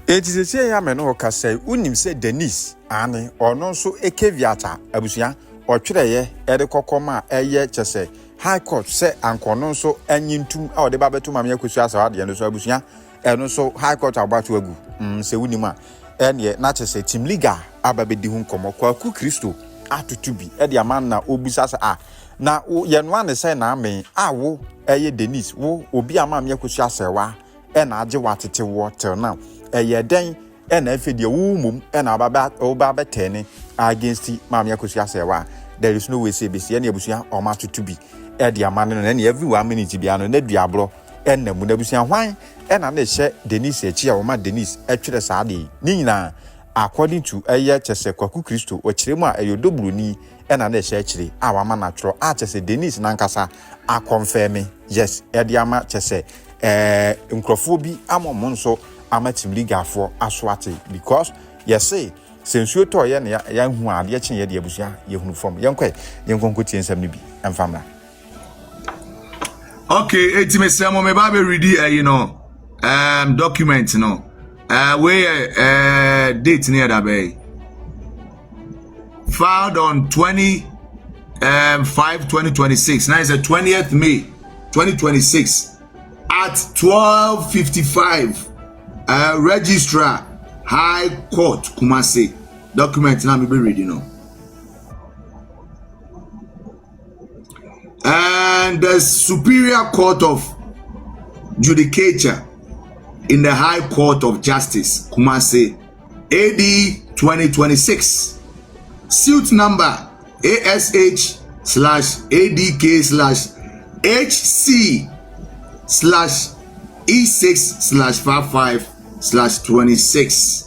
It is a say ya meno ka say unim say Denise ane ono so ekeviata abusia otwereye ede kokoma eye chese high court say ankono so anyintum a ode babetu mamye kwasu asawa de no so abusia eno so high court abatu agu se unim a ene na chese team liga ababedi hu nkomo Kwaku Kristo atutubi ede aman na obusa sa na ye no ane say na amen wo eye Denise wo obi amamye kwasu asawa ena age watete wo till now den ena efedi wumum ena obaba tene against mamia kosia sewa. There is no way say be see na abusia o ma tutubi e dia man no na every 1 minute bia no na duabro ena mu na abusia hwan ena na hye Denise echi a wo ma Denise etwere saa de ni nyina according to eye chese Kwaku Kristo o kiremu a eyodo Bronii ena na hye kire a wa ma na tworo a chese Denise na nkasa a confirm yes e dia ma chese nkrofo bi amomon so amatim liga for aswate because yes say since you to ye na ya hu ade chen ye de abusia ye hunu form yenkonko tie nsam ni bi emfamra. Okay, etimese mo me ba be read document where date near that bay filed on 5/2026. Now is the 20th May 2026 at 12:55. Registrar High Court Kumasi. Document now me be reading and the Superior Court of Judicature in the High Court of Justice Kumasi AD 2026 suit number ASH/ADK/HC/E6/55/26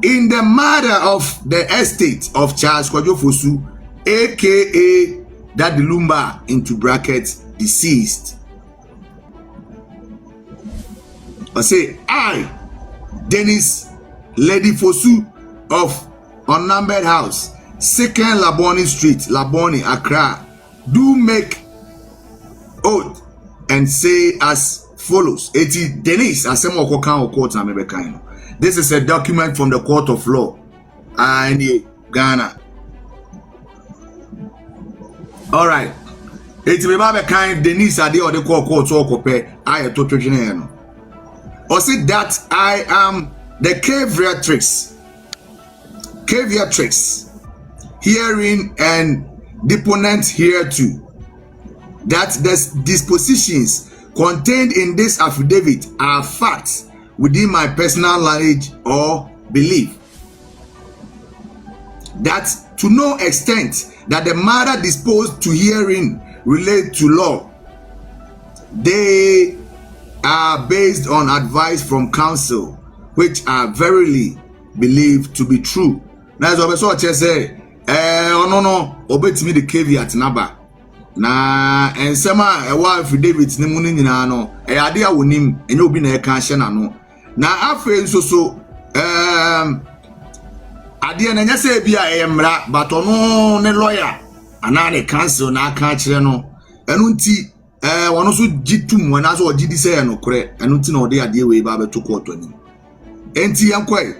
in the matter of the estate of Charles Kwajofosu, aka Daddy Lumba into brackets deceased. I say I, Dennis Lady Fosu of Unnumbered House, 2nd Laboni Street, Laboni, Accra, do make oath and say as follows. Eti Dennis asemo kokan court na mebekan. This is a document from the court of law in Ghana. All right. Eti me ba bekan Dennis ade or the court so kope aye to twetwene no. Or say that I am the caveatrix hearing and deponent hereto that the dispositions contained in this affidavit are facts within my personal knowledge or belief. That to no extent that the matter disposed to herein relate to law, they are based on advice from counsel, which are verily believed to be true. Now, as I say, no, obey the caveat number. Na ensema ewa affidavit ne munu nyina no ade a wonim enye obi na eka hye na no na afa nso ade na nya se bia eyemra but ono ne lawyer ana ne counsel na aka kire no enu nti wono so gitum wana so ogidi se no kore enu nti na ode ade we ba beto court ani enti yankoi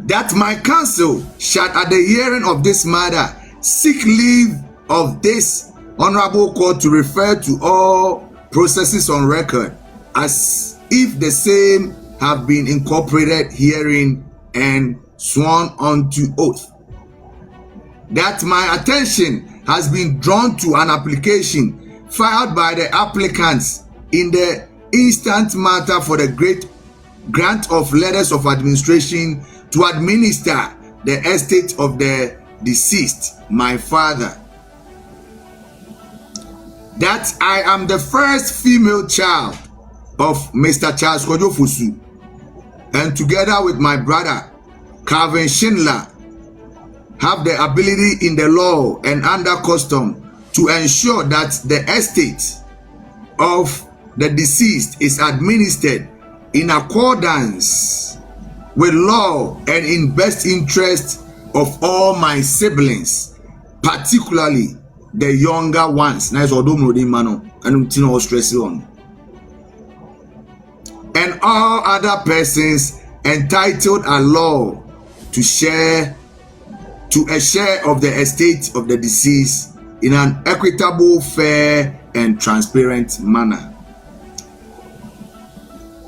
that my counsel shall at the hearing of this matter seek leave of this honorable court to refer to all processes on record as if the same have been incorporated herein and sworn unto oath. That my attention has been drawn to an application filed by the applicants in the instant matter for the great grant of letters of administration to administer the estate of the deceased, my father. That I am the first female child of Mr. Charles Kwajofosu, and together with my brother Calvin Schindler have the ability in the law and under custom to ensure that the estate of the deceased is administered in accordance with law and in best interest of all my siblings, particularly the younger ones. Nice or don't know the man and stress on. And all other persons entitled at law to a share of the estate of the deceased in an equitable, fair, and transparent manner.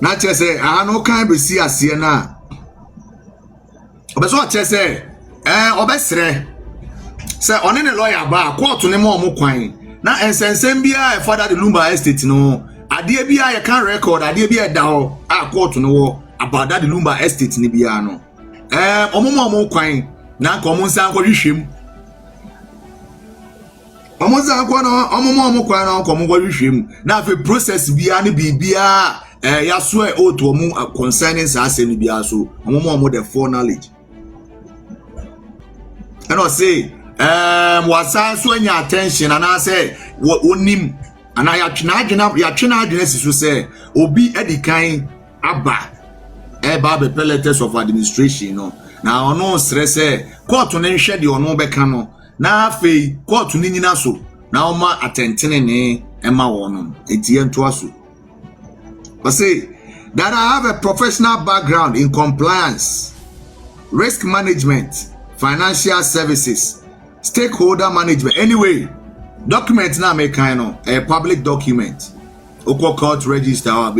Not just say, I no can be see as here now. But so I just say, obesre. Say, on any lawyer bar, court to name more coin. Now, and send be a father the Lumba estate, no. Adie be I can record, Adie be a down, I court to know about that the Lumba estate, Nibiano. Omo coin, now common sound for him. Almost I want omo coin, common for him. Now, if a process be any BBA. Ya swear out to mu concerning say bia so omo the foreknowledge and I say wasan so anya attention and I say onim and I ya twena adwene so say obi edikan aba be letters of administration no na ono stress court no nhwe de ono beka no na afei court no nyina so na oma atentene ne ema wono etie nto aso. I say that I have a professional background in compliance, risk management, financial services, stakeholder management. Anyway, document now make kind of a public document. Oko court register a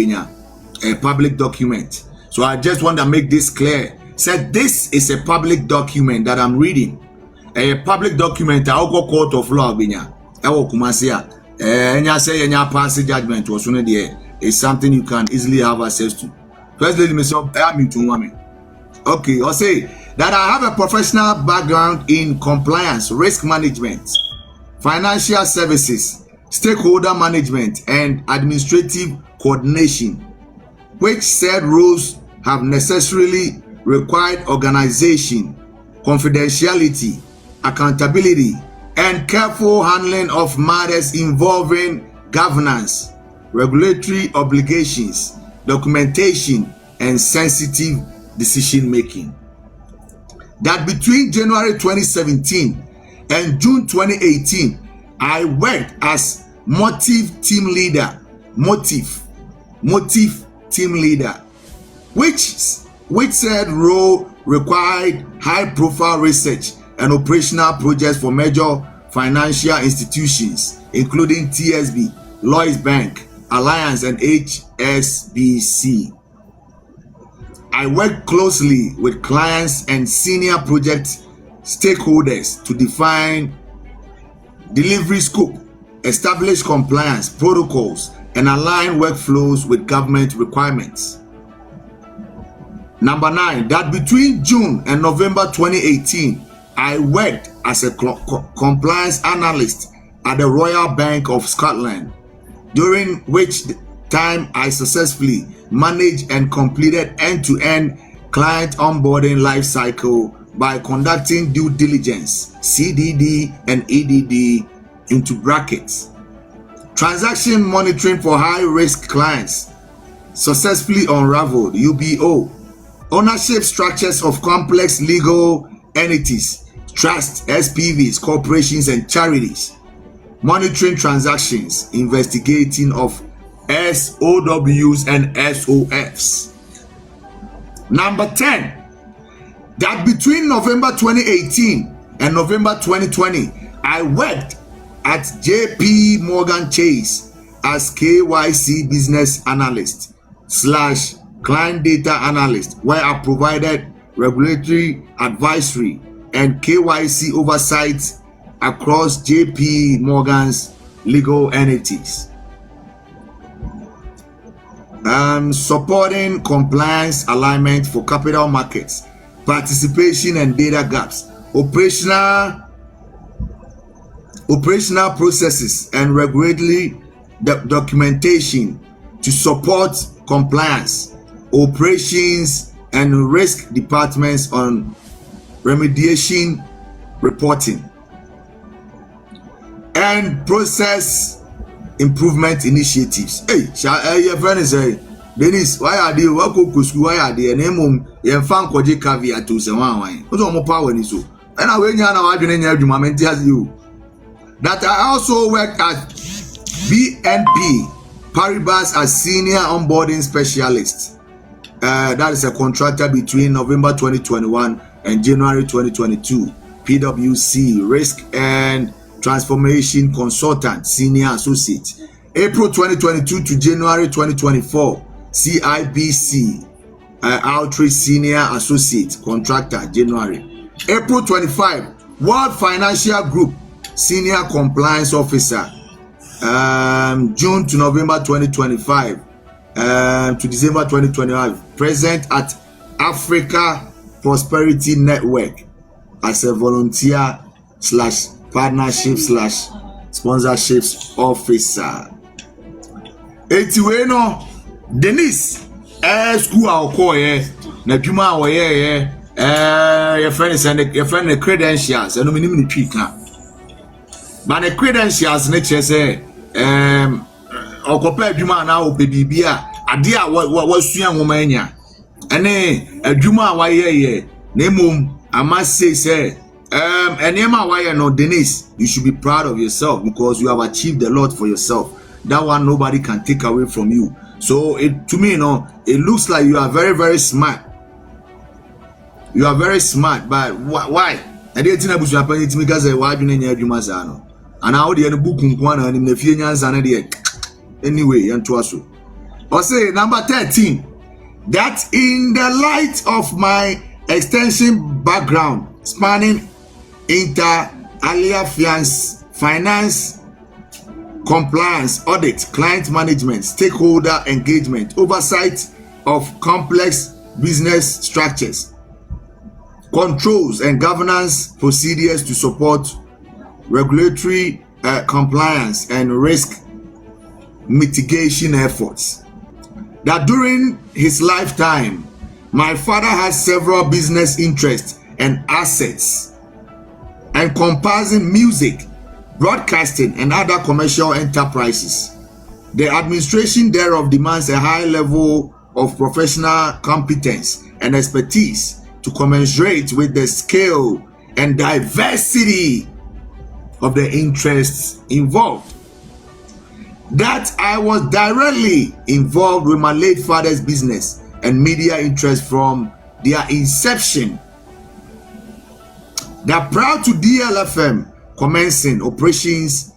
public document. So I just want to make this clear. Said this is a public document that I'm reading. A public document. Oko court of law binya. Ewo kumasia. Enya say enya pass judgment was one there. Is something you can easily have access to. First lady myself, okay, I'll say that I have a professional background in compliance, risk management, financial services, stakeholder management, and administrative coordination, which said rules have necessarily required organization, confidentiality, accountability, and careful handling of matters involving governance, regulatory obligations, documentation, and sensitive decision making. That between January 2017 and June 2018, I worked as motive team leader, which said role required high profile research and operational projects for major financial institutions, including TSB, Lloyds Bank, Alliance, and HSBC. I work closely with clients and senior project stakeholders to define delivery scope, establish compliance protocols, and align workflows with government requirements. Number 9, that between June and November 2018, I worked as a compliance analyst at the Royal Bank of Scotland, during which time I successfully managed and completed end-to-end client onboarding life cycle by conducting due diligence, CDD and EDD into brackets, transaction monitoring for high-risk clients, successfully unraveled UBO, ownership structures of complex legal entities, trusts, SPVs, corporations, and charities, monitoring transactions, investigating of SOWs and SOFs. Number 10, that between November 2018 and November 2020, I worked at JP Morgan Chase as KYC business analyst / client data analyst, where I provided regulatory advisory and KYC oversight across JP Morgan's legal entities. Supporting compliance alignment for capital markets, participation and data gaps, operational processes and regulatory documentation to support compliance, operations and risk departments on remediation reporting, and process improvement initiatives. Hey, your friend is say, Dennis, why are they working to school? Why are they an emum? You found Koji caveat to say one. What's on more power in so? And I went out of your moment as you. That I also work at BNP Paribas as senior onboarding specialist that is a contractor between November 2021 and January 2022. PwC Risk and Transformation Consultant Senior Associate. April 2022 to January 2024, CIBC Outreach Senior Associate Contractor January. April 25, World Financial Group Senior Compliance Officer. June to November 2025 to December 2025, present at Africa Prosperity Network as a volunteer / partnership / sponsorships officer. Etiweno Denise school akoye na dwuma awoye your friend the credentials and minim ni twika. But the credentials ne chese okopa adwuma na obebibia ade a wasua nwoma anya ene adwuma awaye na mum I must say enema why no Denise, you should be proud of yourself because you have achieved a lot for yourself. That one nobody can take away from you. So to me, it looks like you are very, very smart. You are very smart, but why? I didn't think I was happening to me because why do you need to mazano? And now the book and in the few years anyway, and to us. Or say number 13, that in the light of my extensive background spanning inter alia finance, compliance, audit, client management, stakeholder engagement, oversight of complex business structures, controls and governance procedures to support regulatory compliance and risk mitigation efforts. That during his lifetime, my father has several business interests and assets encompassing music, broadcasting, and other commercial enterprises. The administration thereof demands a high level of professional competence and expertise to commensurate with the scale and diversity of the interests involved. That I was directly involved with my late father's business and media interests from their inception. That prior to DLFM commencing operations,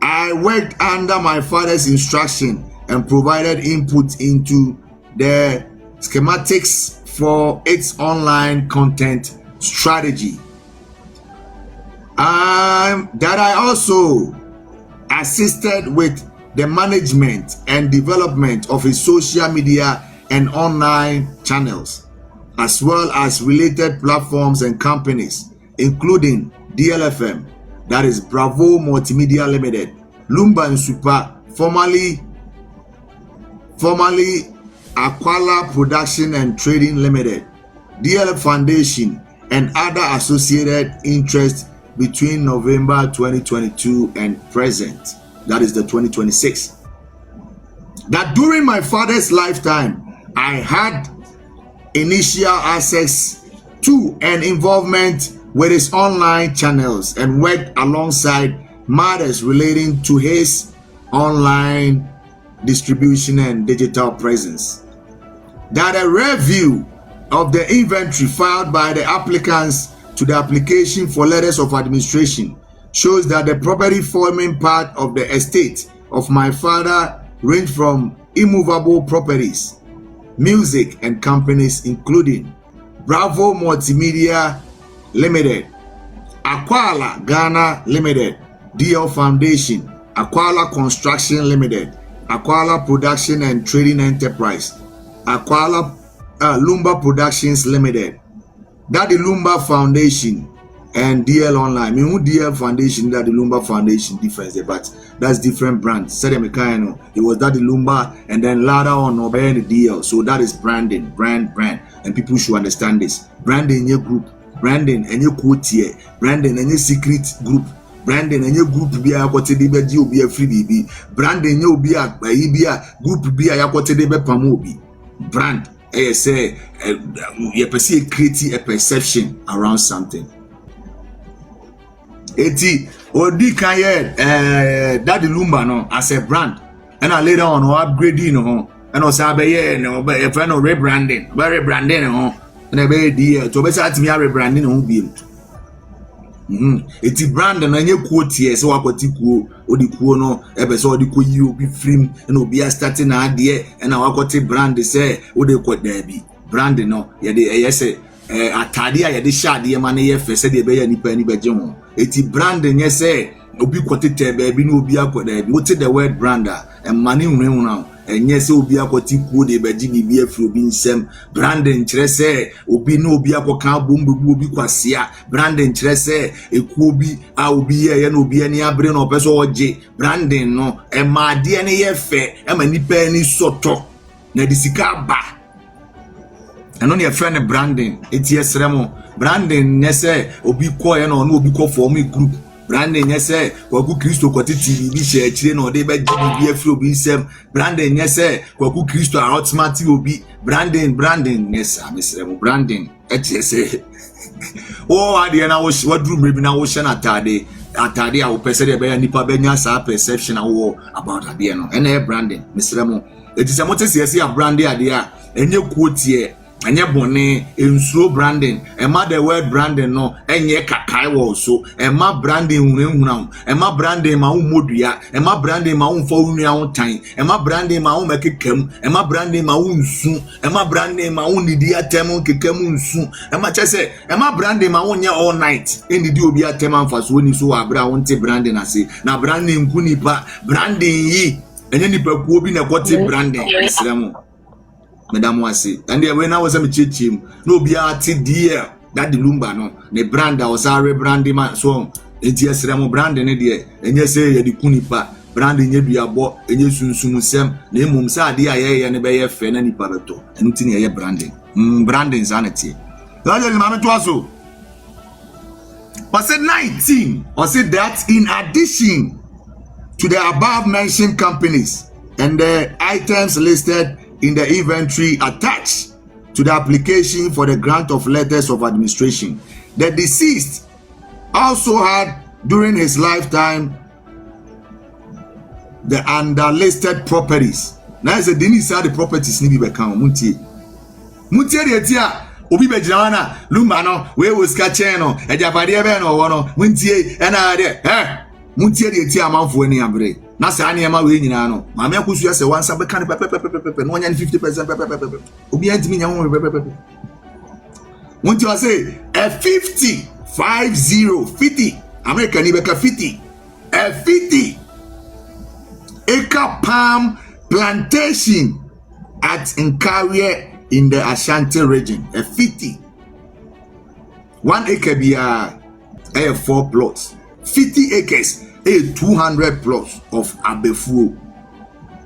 I worked under my father's instruction and provided input into the schematics for its online content strategy. That I also assisted with the management and development of his social media and online channels, as well as related platforms and companies, including DLFM, that is Bravo Multimedia Limited, Lumba and Super, formerly Aquala Production and Trading Limited, DLF Foundation, and other associated interests between November 2022 and present, that is the 2026. That during my father's lifetime, I had initial access to and involvement with his online channels and worked alongside matters relating to his online distribution and digital presence. That a review of the inventory filed by the applicants to the application for letters of administration shows that the property forming part of the estate of my father range from immovable properties, music and companies including Bravo Multimedia Limited, Aquala Ghana Limited, DL Foundation, Aquala Construction Limited, Aquala Production and Trading Enterprise, Aquala Lumba Productions Limited. That the Lumba Foundation and DL Online. I mean, who DL Foundation, that the Lumba Foundation difference, but that's different brands. Said Mekano, it was that the Lumba, and then later on, obey the DL. So that is branding, brand, and people should understand this. Branding your group, branding and your quotier, branding and your secret group, branding and your group be a quoted be a free baby, branding you be a group be a quoted pamobi, brand. I say you perceive creating a perception around something. Eti odi kanye that the Lumba no as a brand, and I later on upgrading and also be no be friend of rebranding, very rebranding ho. Na be di to be say atimi rebranding ho bi. Eti brand na nye quote here so wakwati kuo odi kuo no ebe so odi koyi obi film na obi a start na ade e na wakwati brand say odi ko da bi brand no ye de say atade a ye de shade ma na ye fe se de be ya nipa ni beje ho eti brand nye say obi kwotete be bi na obi akoda bi what the word brander and mani hunhun na enye se obi akwati kuo de beji bi afro bi nsem branding kire se obi na obi akoka bombebu obi kwasia branding kire se ekuo bi a obi ye na obi ani abre na opeso oje branding no e ma de ne ye fe e ma nipa ni soto na disika ba eno ne friend branding eti esremo branding ne se obi ko ye na obi ko form group branding yes say Kwaku Kristo kwati TV bi share chire na ode be bi afro bi sem branding yes say Kwaku Kristo automatic obi branding yes amesrem branding yes oh ade na wo wadru mrebi na wo she na atade a wo pese de be ya nipa be nya sa perception wo about ade no ene branding mesrem etise motese yes ya branding ade a enye quote enye bone ensuo branding ema the word branding no enye kakai wo so ema branding hunhunam ema branding ma umodua ema branding ma umfa unua untan ema branding ma umekekam ema branding ma unsu ema branding ma unidi atem kekam unsu ema chese ema branding ma unya all night enidi obi atem amfaso ni so abra wonte branding ase na branding nkunipa branding yi enye nipa ku obi na kwoti branding islamu Madam Wasi, and when I was a chichim, no be a dear that the Lumba no, the brand I was a rebranding my song, and yes, Ramo branding it, and yes, say the Kunipa, branding ye be a bo, and yes, soon sem, name Mumsa, dear, and a bay fen any parato, and nothing a branding, branding sanity. Mamma Twasso was it 19, or said that in addition to the above mentioned companies and the items listed in the inventory attached to the application for the grant of letters of administration, the deceased also had during his lifetime the underlisted properties. Now is the Denisa the properties ni be kan muntie de tia obi be jina lumba no we was catching no ejabade be no wo no muntie na de muntie de tia amanfo ani abre na sa anema we nyina no ma me akusu ase wansa be kan pepepepepe no nya 50% pepepepe obi antimi nya ho pepepepe muntie wa say a 50 America ni be ka 50 a 50 acre palm plantation at Nkawie in the Ashanti region. A 50 1 acre be a 4 plots 50 acres a 200 plots of abefuo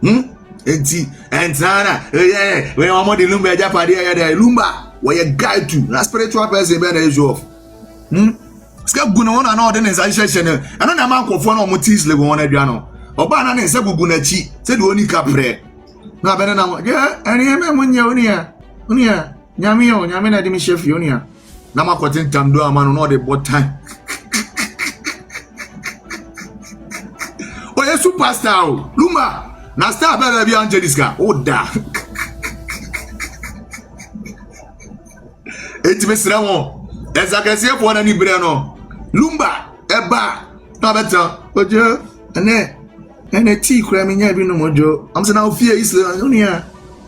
and sana we want the lumba japade ya lumba we guide to na spiritual person be na issue of ska guna wona na ode nsa hyehyɛ no ɛno na ma nkofo na omotis le wona adua no oba na ne nsa gugu na chi se de oni kapre na be na ɛne me munya onia nyame na de me chef onia na makotin tamdo amano na ode botan oye superstar lumba na star be be angeliska oda etime srawo ezakase fo na ni bre no lumba eba na beta ojo ene ti kura me nya bi no mojo am se na ofie islam onia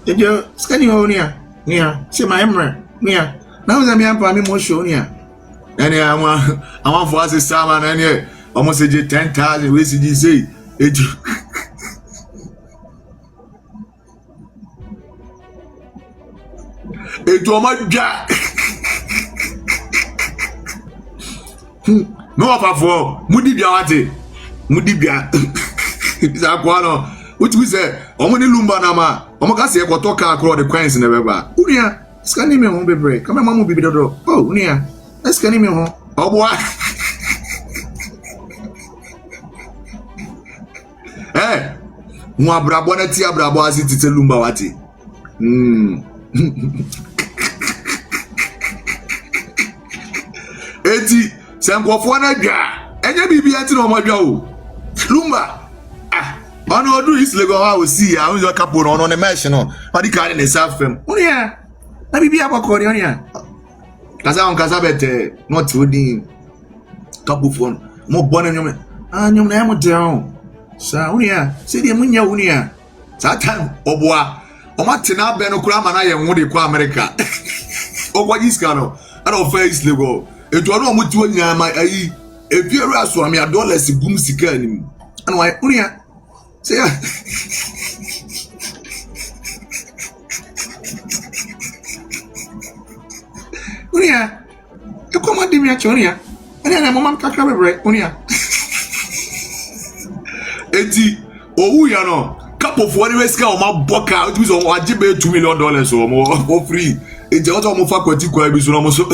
ejo skani onia nia se ma emre nia na uza mi ampa mi mo show onia ene ama fo ase sama na ene almost 10,000 we see say ejo ma ja no afafo mudibia wate mudibia za kwano what we say omo ni lumba na ma omo ka se ekoto ka akro the coins na beba unia skani me ho bebre kama mamu bibi dodo oh unia skani me ho obo mu abrabo na ti abrabo asitite lumba wate eti senkofo na dwa enye bibia ti na omo dwa o lumba Ono do is lego I will see I will couple on the mesh no. What the card in the south film. Unia. Na bibi abakori onia. Kasa bete not within couple phone. Mo born nyom. Nyom na mo down. Sa unia. Say dey munya unia. That time oboa. O ma tena be no kura ma na ye ho de kwa America. Ogwa iska no. Ana face lego. Etu ono mo tuo nya ma ayi. Ebiere aso am ya dollars gum sika anim. Ana why unia. Say unia. E come dey me a choria. Ana na mama kakra bebre unia. Eti owu ya no. Couple for anyway sika o ma boka it means o ajibe $2 million o mo free. Eti o to mo faculty kwa bi so no mo so.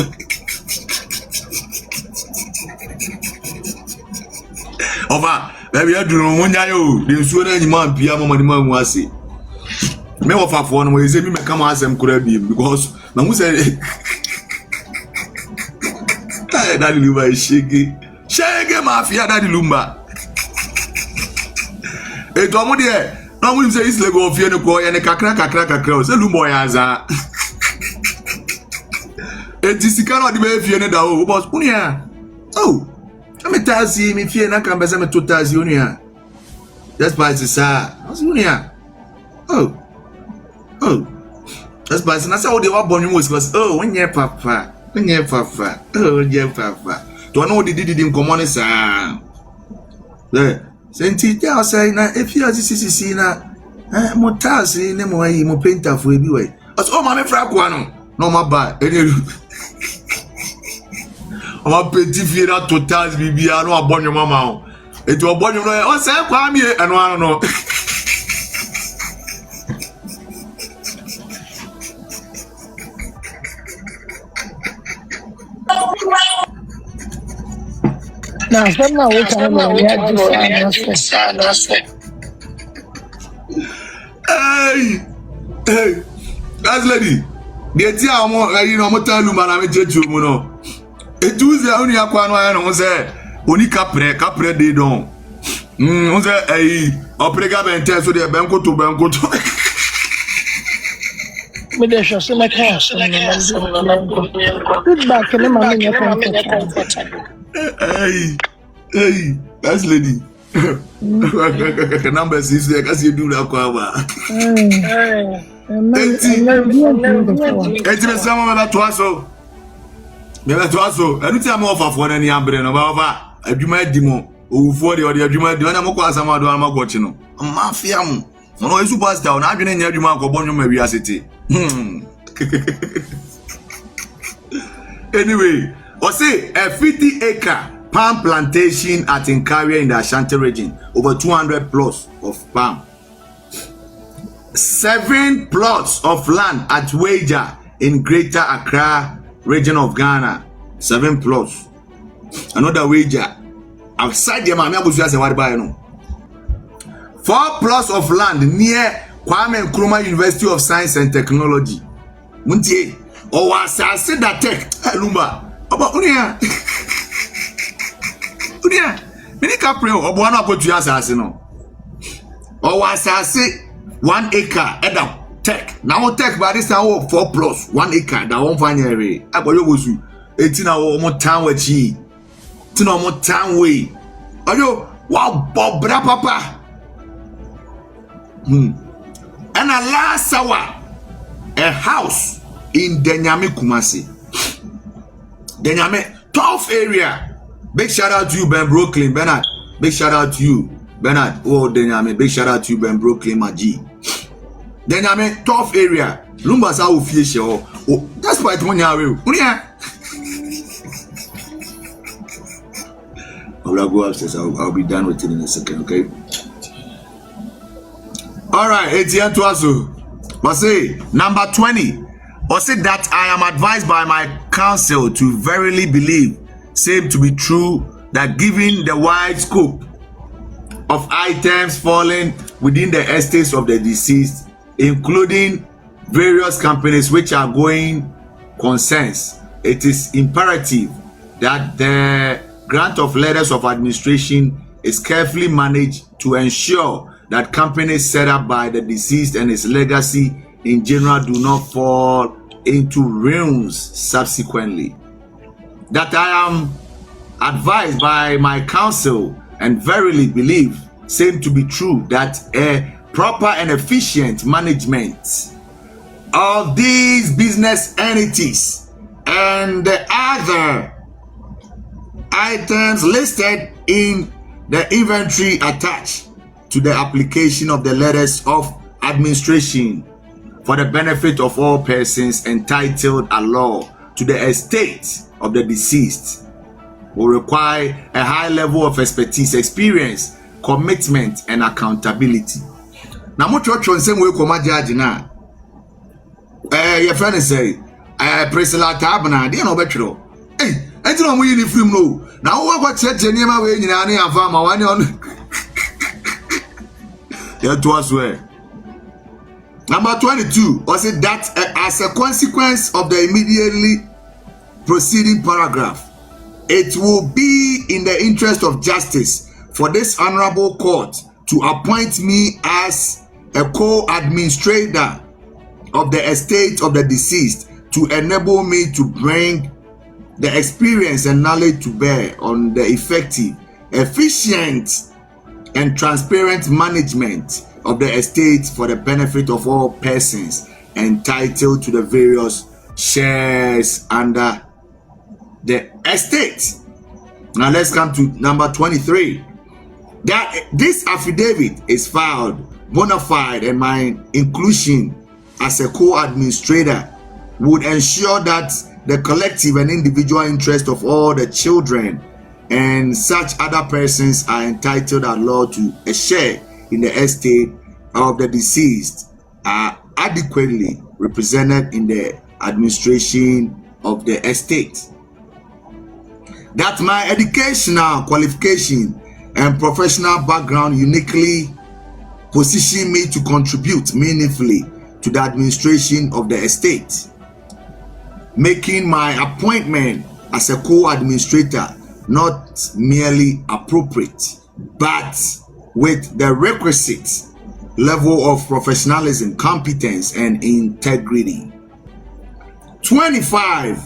Ova baby aduru mo nya yo de nsuo na nyima bia mo mani ma mu ase me wo fafo no mo eze mi meka mo asem kura bi because na mu say daddy lumba shege mafia daddy lumba e to mo de na mo say is lego ofie ne ko ye ne kakra o say lumba ya za e disika no de be fie ne da o boss unia oh me tazi mi fie na kan beza me to tazi unia that's why it's sa unia oh that's why na say o de wa bonu mo because oh when ye papa oh ye papa to no de didi nkomo ne sa le senti ja say na if you sisi na mo tazi ne mo ayi mo painter fo ebi we o ma me fra kwa no ma ba eni ama petit fiera total bibia no abonyo mama o eti obonyo no o se kwa mi eno no na sama wo kan no ya hey that's lady the tia omo ayi no mo talu ma na me jeju mu no etuze oni akwa no ayo no se oni kapre de don on se ayi oprega bente so de benkoto me de sho se me ka feedback ne ma me hey that's lady the number is there cuz you do that kwa ba eti me sama me to aso enu ti am offer for na ni ambre no ba ofa adwuma dimo owufo de ode adwuma di na moko asama do na magochi no mafia mu no esu pastor na adwene nya adwuma akobọ nwoma wi asete anyway o say a 50-acre palm plantation at Inkaria in the Ashanti region, over 200 plots of palm. 7 plots of land at Wager in Greater Accra region of Ghana. 7 plots. Another Wager outside the Mami Abuja say what buy no. 4 plots of land near Kwame Nkrumah University of Science and Technology. Muntie o wasase that tech lumba oba unia mini kapre obo na apotu asase no o wasase 1 acre edam tech now tech by this time 4 plus 1 acre that one finally agboyo bosu eti na o mo tan wachi ti na o mo tan we oyo wa bobra papa and a last hour a house in Denyame Kumasi. Denyame, tough area. Big shout out to you, Ben Brooklyn, Bernard. Big shout out to you, Bernard. Oh, Denyame, big shout out to you, Ben Brooklyn, Maji. Denyame, tough area. Lumba sa official. Oh, that's why it's money away. I will go upstairs. I'll be done with it in a second, okay? All right, Etienne Tuasu. But say number 20. Or say that I am advised by my counsel to verily believe, same to be true, that given the wide scope of items falling within the estates of the deceased, including various companies which are going concerns, it is imperative that the grant of letters of administration is carefully managed to ensure that companies set up by the deceased and his legacy in general do not fall into ruins subsequently. That I am advised by my counsel and verily believe same to be true, that a proper and efficient management of these business entities and the other items listed in the inventory attached to the application of the letters of administration for the benefit of all persons entitled at law to the estate of the deceased will require a high level of expertise, experience, commitment, and accountability. Now, much on same way come judge now. Your friend say, Priscilla Tabana, dear no better. Hey, I don't know where you film no. Now, what church and Yama way in any of my one on. That was where. Number 22 was it that as a consequence of the immediately preceding paragraph, it will be in the interest of justice for this honorable court to appoint me as a co-administrator of the estate of the deceased to enable me to bring the experience and knowledge to bear on the effective, efficient, and transparent management of the estate for the benefit of all persons entitled to the various shares under the estate. Now let's come to number 23. That this affidavit is filed bona fide, and my inclusion as a co-administrator would ensure that the collective and individual interest of all the children and such other persons are entitled at law to a share in the estate of the deceased are adequately represented in the administration of the estate. That my educational qualification and professional background uniquely position me to contribute meaningfully to the administration of the estate, making my appointment as a co-administrator not merely appropriate, but with the requisite level of professionalism, competence, and integrity. 25.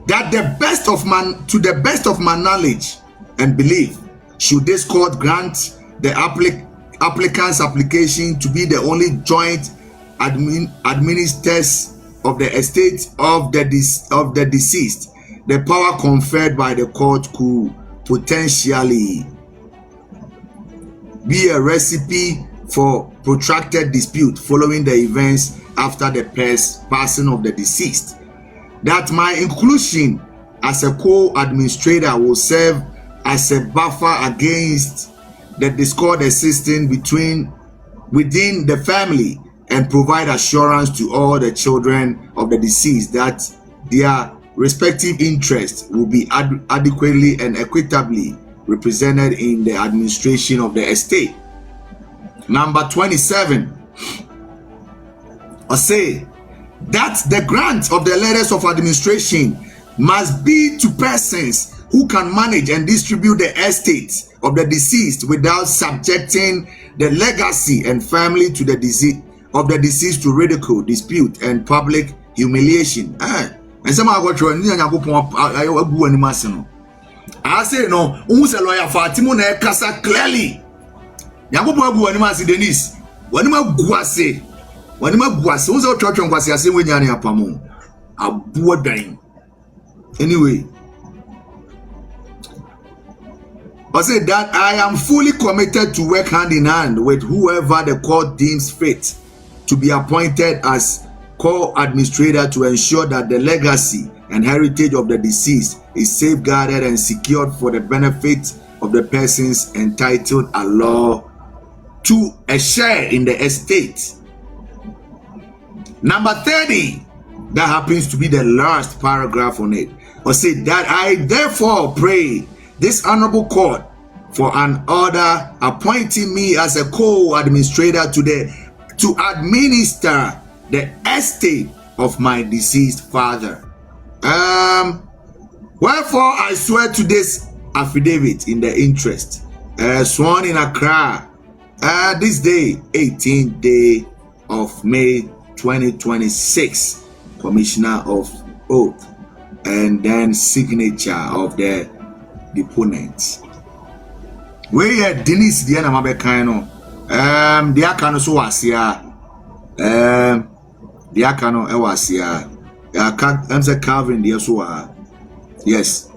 That to the best of my knowledge and belief, should this court grant the applicant's application to be the only joint administrators of the estate of the deceased, the power conferred by the court could potentially be a recipe for protracted dispute following the events after the passing of the deceased. That my inclusion as a co-administrator will serve as a buffer against the discord existing within the family and provide assurance to all the children of the deceased that their respective interests will be adequately and equitably represented in the administration of the estate. Number 27, I say that the grant of the letters of administration must be to persons who can manage and distribute the estate of the deceased without subjecting the legacy and family to the deceased to ridicule, dispute, and public humiliation. And some of what you're I say no, who's a lawyer for Timon Casa clearly. Yakubu animasi Denise. Wanima guase. Wanima guase. Who's our church on Guase? I say when you're near Pamo. A boarding. Anyway, I say that I am fully committed to work hand in hand with whoever the court deems fit to be appointed as co-administrator to ensure that the legacy and heritage of the deceased is safeguarded and secured for the benefit of the persons entitled at law to a share in the estate. Number 30, that happens to be the last paragraph on it, or say that I therefore pray this honorable court for an order appointing me as a co-administrator to administer the estate of my deceased father. Wherefore I swear to this affidavit in the interest sworn in Accra This day, 18th day of May 2026, Commissioner of Oath, and then signature of the deponent. We had Denise Diana Mabekano. The Akano so was here. The Akano was here. I'm Calvin, the so yes.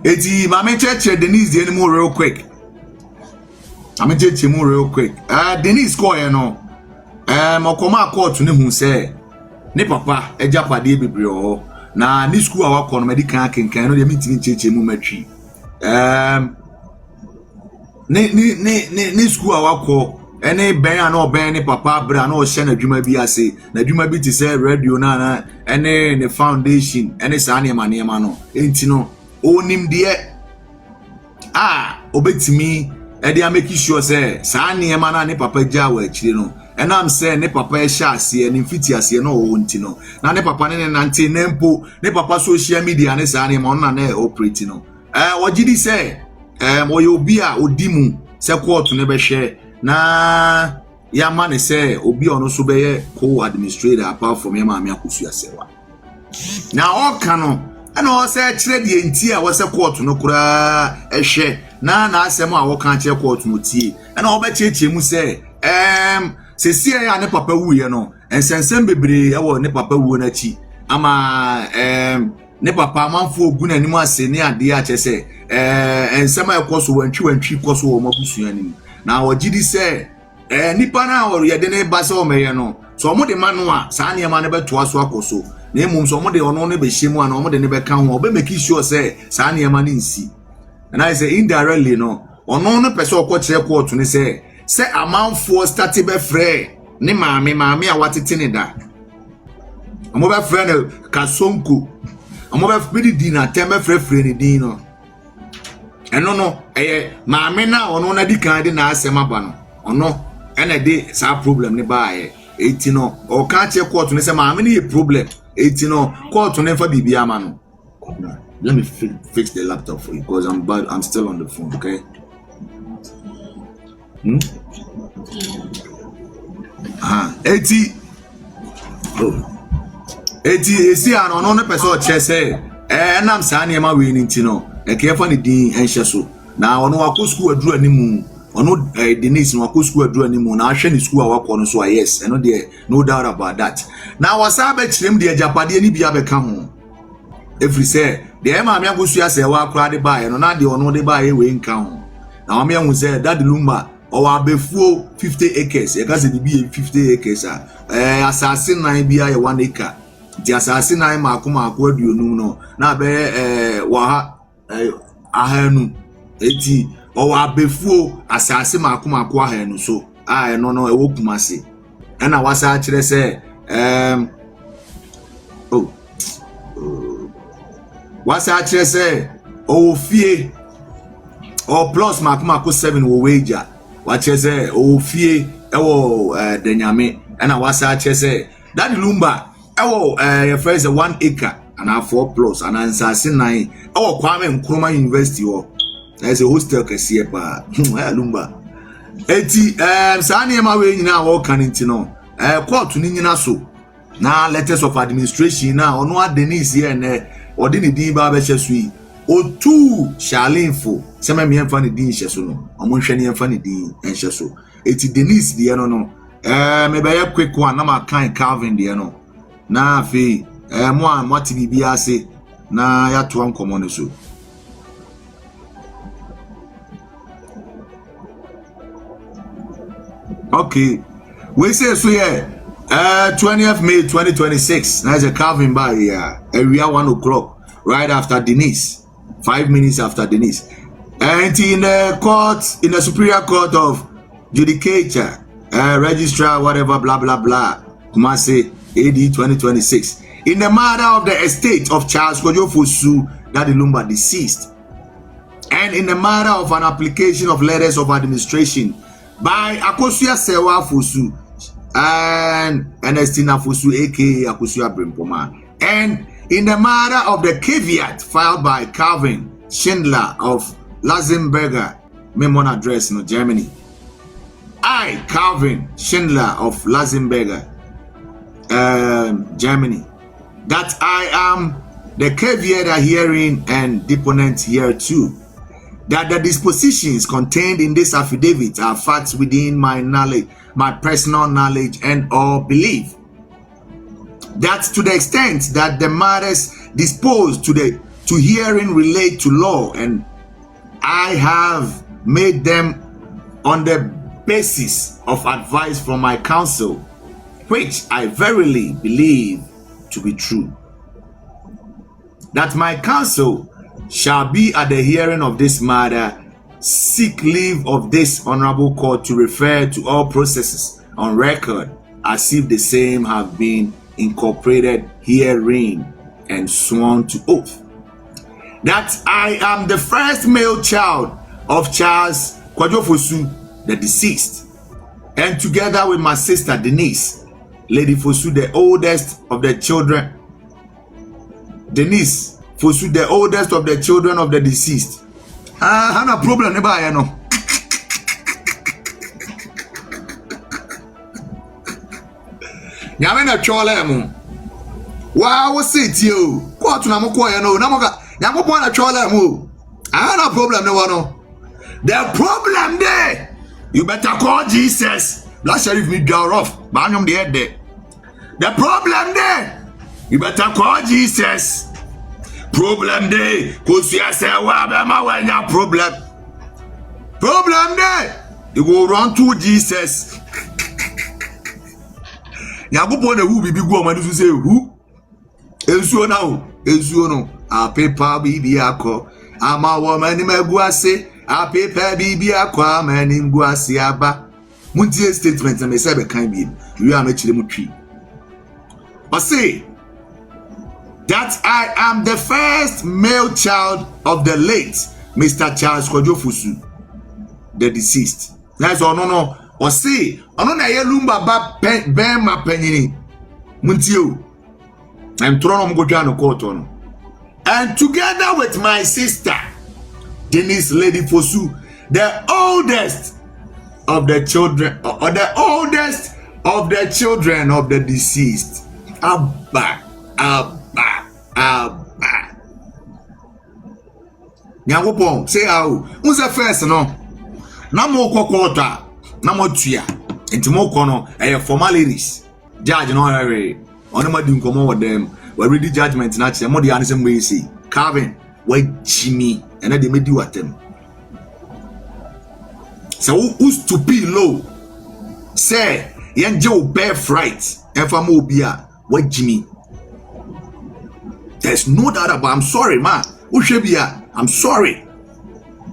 Eti Mame Church Denise the anymore real quick. I'm Church real quick. Denise call you know. Okoma court to him say ne papa ejapade bebre ho na ni school awa kono medical kenkan no de meeting Church mu matwi. Ni school awakọ ene ben ana oben ne papa bra na o hye na dwuma bi ase na dwuma bi ti say radio na ene ne foundation ene sa ne ma no enti no onim de obetimi e dey make sure say sa ne ma na ne papa gya wa akire no enam say ne papa e hye ase ne mfiti ase no o enti no na ne papa ne nante nempo ne papa social media ne sa ne ma no na operate no wogidi say oyo obi a odimu se court ne be hwe na ya ma ne se obi ono so be co-administrator apart from ya ma me akosu asewa na o kano ana o se kire de enti a wo se court no kura hwe na asem a wo kan kire court no tie ana o be cheche mu se se sie ya ne papa wuye no ensensem bebre e wo ne papa wuo na chi ama ne papa manfo ogun anim ase ne ade a chese ensema ekoso wantwi koso wo mabusua nim na wogidi se nipa na wo ye de ne ba se o meye no so mo de manu a sa ne ma ne beto aso akoso na emum so mo de ono ne be hyemu ana mo de ne be kan ho be make sure se sa ne ma ne nsi and I say indirectly no ono no pese okọ court ne se amanfo start be frɛ ne maame a watete ne da amo be frɛ ne kasonko amo be frɛ di na tembe frɛ ne din no eno no maame na ono na di kan de na asɛm aba no ono ene de sa problem ne ba eti no o kan che court ne se maame ne problem eti no court ne fa bibia ma no. Let me fix the laptop for you because I'm still on the phone, okay? Esi ano no person che say enam sa na ma we ni ntino e ke fa ni din enhye so na ono wako school aduru animu ono Denise no wako school aduru animu na ahwe ni school awako no so yes eno there no doubt about that na wasa ba kirem de ajapade ni bia be ka ho every say the ma me agosu ase wa akra de bae no na de ono de bae we nka ho na ma me say that lumba o wa befuo 50 acres e ka se bi 50 acres asase nan bia ye 1 acre di asase nan ma akoma aduonu no na be wa ahanu eti o wa befuo asase ma akoma ahanu so no e wo kumase e na wasa kire se wasa kire se o fie o plus makuma 7 wo wager wa kire se o fie e wo denyame e na wasa kire se that lumba e wo your friends 1 acre and 4 plus and ansase 9 e wo Kwame Nkrumah University wo there's a hostel kese pa lumba eti sa na ma we nyina wo kan ntino court ni nyina so na letters of administration na ono Denise here na odi ni din ba be hyesu otu shalinfo sema me emfa ni din hyesu no omo hwe ni emfa ni din hyesu eti Denise de no me be quick one na ma kan Calvin de no na afi mo ati bibia ase na ya to ankomo no so okay we say so yeah 20th May 2026 now is a Calvin by here area 1 o'clock right after Denise 5 minutes after Denise and in the court in the Superior Court of Judicature registrar whatever blah blah blah Kumasi AD 2026 in the matter of the estate of Charles Kojo Fosu Daddy Lumba deceased and in the matter of an application of letters of administration by Akosia Sewa Fosu and Ernestina Fosu aka Akosia Brimpoma and in the matter of the caveat filed by Calvin Schindler of Lazenberger Memon address in Germany I, Calvin Schindler of Lazenberger, Germany, that I am the caveat herein and deponent here too, that the dispositions contained in this affidavit are facts within my knowledge, my personal knowledge and or belief, that to the extent that the matters disposed to herein relate to law, and I have made them on the basis of advice from my counsel, which I verily believe to be true, that my counsel shall be at the hearing of this matter, seek leave of this honorable court to refer to all processes on record as if the same have been incorporated herein and sworn to oath, that I am the first male child of Charles Kwaku, the deceased, and together with my sister Denise, Lady Fosu, the oldest of the children, Denise Fosu, the oldest of the children of the deceased. I have a problem about you know. Nyame na twole mu. Wa wo sit you. Court na mo ko ye no. Na mo ka nyame po na twole mu. I have a problem no one. The problem there. You better call Jesus. Last sheriff me draw off. But I'm the head there. The problem there. You better call Jesus. Problem there. Cause you say wa be ma wa nya problem. Problem there. You go run to Jesus. Yagopo na wu bibi go amadu say who? Ensuo na o. Ensuo no. A paper bibi akọ. Ama wo mani magu ase. A paper bibi akọ amani mgu ase aba. Muntie statement na me say be kan bi. We am actually mu twi. But say that I am the first male child of the late Mr. Charles Kwaku, the deceased. That's all no. Or say, ono na ye lumba ba ben ma penyini. Muntio. I'm throwing go down court on. And together with my sister, Denise Lady Fosu, the oldest of the children, or the oldest of the children of the deceased. Abba. Nyagopon, say how? Who's the first no? Namo kokota. Namotua enti mo kono formalities judge no hurry ono ma di nkomo with them we ready judgment na che mo di ansem we see Calvin we Jimmy and they made you at them so who's to be low say yen je birthright and for mo bia we Jimmy. There's no doubt about. I'm sorry man I'm sorry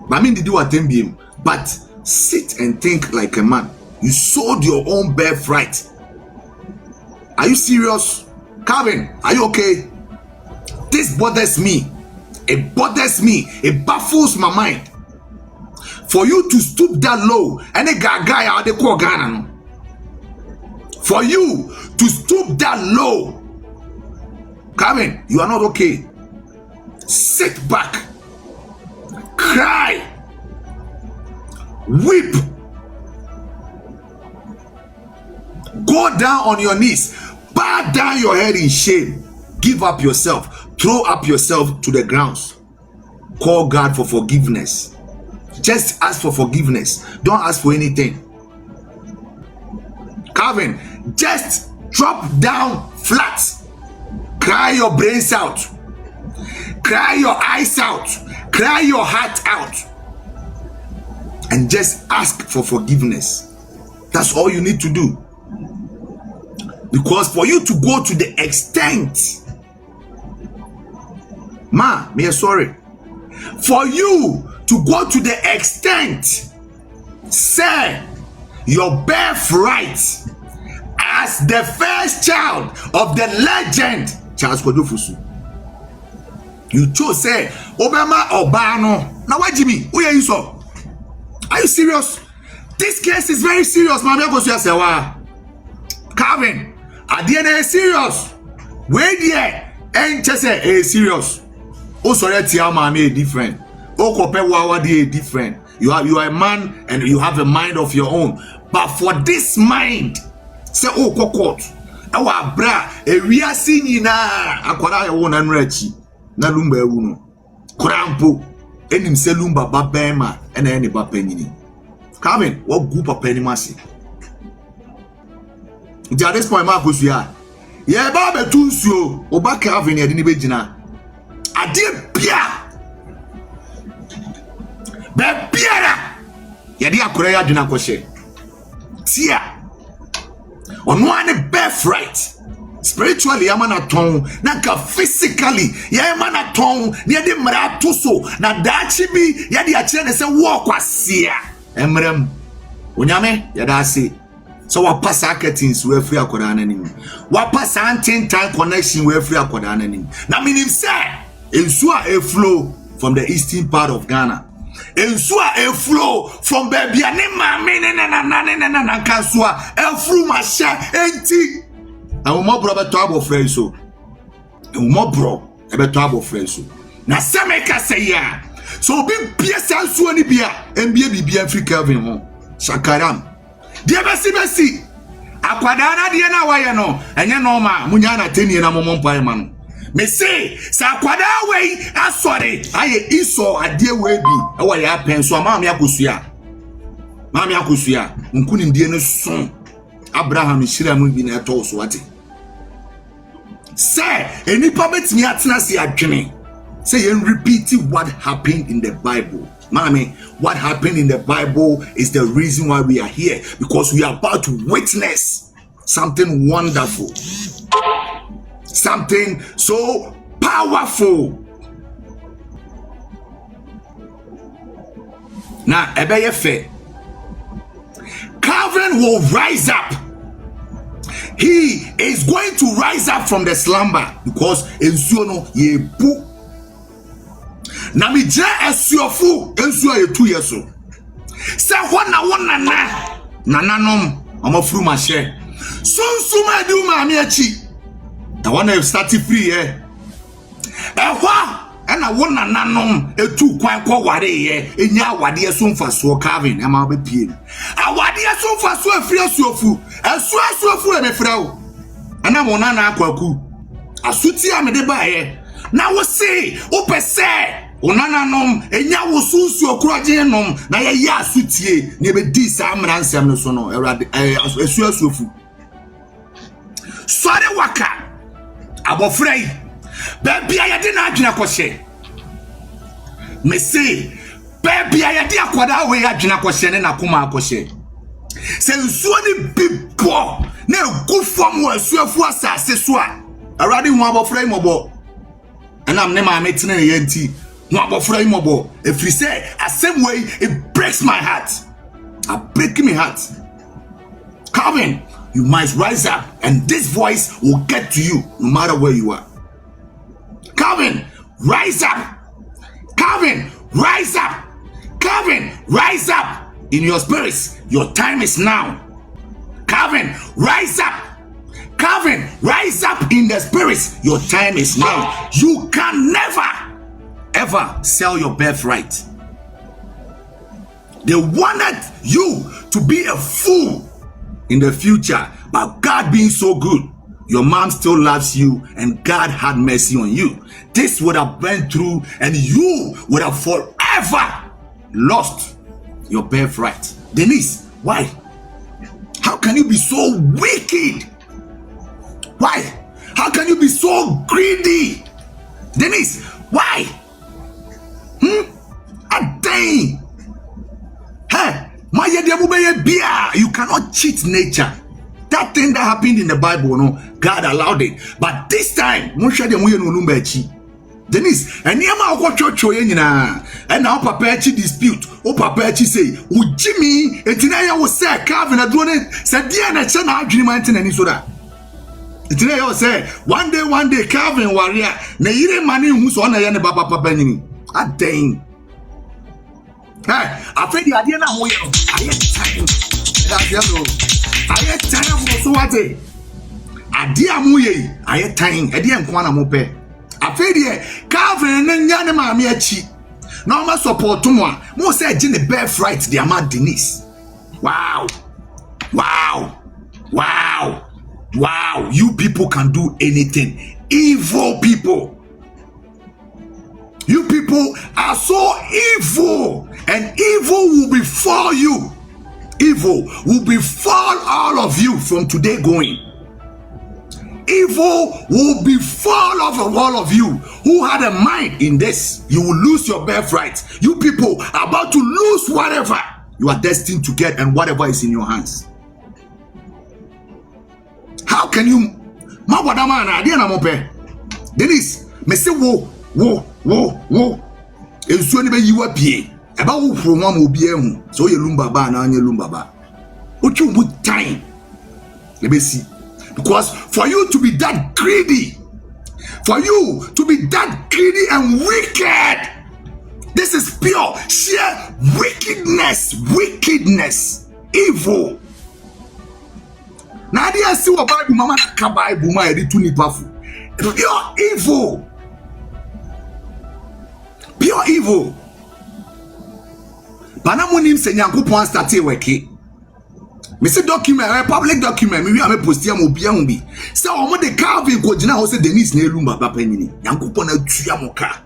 but I mean did you attend him but sit and think like a man. You sold your own birthright. Are you serious? Calvin, are you okay? This bothers me. It bothers me. It baffles my mind. For you to stoop that low and a guy out the call Ghana. For you to stoop that low. Calvin, you are not okay. Sit back. Cry. Weep. Go down on your knees. Bow down your head in shame. Give up yourself. Throw up yourself to the grounds. Call God for forgiveness. Just ask for forgiveness. Don't ask for anything. Calvin, just drop down flat. Cry your brains out. Cry your eyes out. Cry your heart out. And just ask for forgiveness. That's all you need to do. Because for you to go to the extent, me sorry. For you to go to the extent, say your birthright as the first child of the legend Charles Kwaku. You chose say Obama Obano. Now why Jimmy? Who are you so? Are you serious? This case is very serious, man. Calvin, at the end is serious. Wait there, and just say serious. Oh, sorry, Tiama me different. Oh, Kope Wawa different. You are a man and you have a mind of your own. But for this mind, say oh court. Our bra, we are seeing na akwara ewo na nrachi na lumba ewu no. Krampo enim se lumba babema ena ene bapenini. Calvin, what group of penny masi? At this point, Marcus, yeah, Baba Tunso, Oba Calvin, I didn't be Gina. I did Pia. But Piera, Yadia Korea Dinakoshe. Tia on one birthright. Spiritually, I'm a tongue, Naka physically, Yaman a tongue, near the Maratuso, Nadachibi, Yadia Chen, a walk was seer. Emrem Unyame Yadasi. So what pass aketins we free akoda nanim. What pass anten time connection we free akoda nanim. Na minim say ensua a flow from the eastern part of Ghana. Ensua a flow from baby anema na kansua a flow masha enti. Na mo bro beto abo friend so. E mo bro e beto abo friend so. Na semeka say ya. So big PSL so ni bia NBA bibia free Calvin ho. Shakaram. Dia besi akwada na dia na waye no enye no ma munya na tenie na momon pai ma no me say sa akwada wei asore aye iso ade we bi e wa ya penso ma me akosua nkuni ndie no so Abraham hira mu bi na eto so ate say enipa betimi atena se adwene say you repeat what happened in the Bible. Mommy, what happened in the Bible is the reason why we are here, because we are about to witness something wonderful, something so powerful. Now, Ebeyefe, Calvin will rise up. He is going to rise up from the slumber because Ensuono ye book. Na mi je esuofu ensuo ye 2 years so se wona nananom amafuru ma she sunsuma di ma mi achi na wona start free here ehwa na wona nananom etu kwan ko ware ye enya awade so mfaso Calvin e ma ba pie awade so mfaso afiri esuofu esuofu e mefra o ana mo na Kwaku asuti amede ba ye na wo se o pese onananom enya wo sunsu okroje nom na ye ya asutie ne be di sa amransem no so no ewrade esuofu sore waka abofrei baby ayade na adwena kose me say baby ayade akwada we adwena kose ne nakoma akose sensuo ni bibo na egufom wo esuofu asase so a ewrade hu abofrei mobo ana me ma metene ye nti no abofra imobo if you say a same way it breaks my heart. I break my heart. Calvin, you must rise up and this voice will get to you no matter where you are. Calvin, rise up. Calvin, rise up. Calvin, rise up in your spirits. Your time is now. Calvin, rise up. Calvin, rise up in the spirits. Your time is now. You can never ever sell your birthright. They wanted you to be a fool in the future, but God being so good, your mom still loves you and God had mercy on you. This would have been through and you would have forever lost your birthright. Denise, why? How can you be so wicked? Why? How can you be so greedy? Denise, why? A day. Hey, you cannot cheat nature. That thing that happened in the Bible, no, God allowed it. But this time, Denise, and Yama Wacho and now Papa dispute. Oh, Papa say, oh, Jimmy, and Tinaya was say, Calvin, I drone said, Diana, Chana, Jimmy, and Isoda. Today, I say, one day, Calvin, warrior, Naire money who's on a Papa Benny. A dang. Hey, I think the idea now, I had time. I had time for so what day. A dear Muye, I had time, a dear Kwana Mope. I feel the Calvin and Yanama Miachi. No more support to moi. Most said Jenny birthright, the Amad Denise. Wow. Wow. Wow. Wow. You people can do anything. Evil people. You people are so evil, and evil will befall you. Evil will befall all of you from today going. Evil will befall all of you who had a mind in this. You will lose your birthright. You people are about to lose whatever you are destined to get and whatever is in your hands. How can you? Dennis, me say wo. Ensuo ne be yiwa pie. Eba wo fro mo ma obi ehu. So ye lumba ba na anye lumba ba. Ochu mu time. Le be see. Because for you to be that greedy, and wicked, this is pure, sheer wickedness, evil. Now, I see what Bible, Mama, Bible, my editor, pure evil. Pure evil. Banamunim se Nyankopon start working. Me say document, public document, me am post am obi an bi. Say omo de Calvin ko gina ho say Denise na elu mbaba panini. Nyankopon na tua mo ka.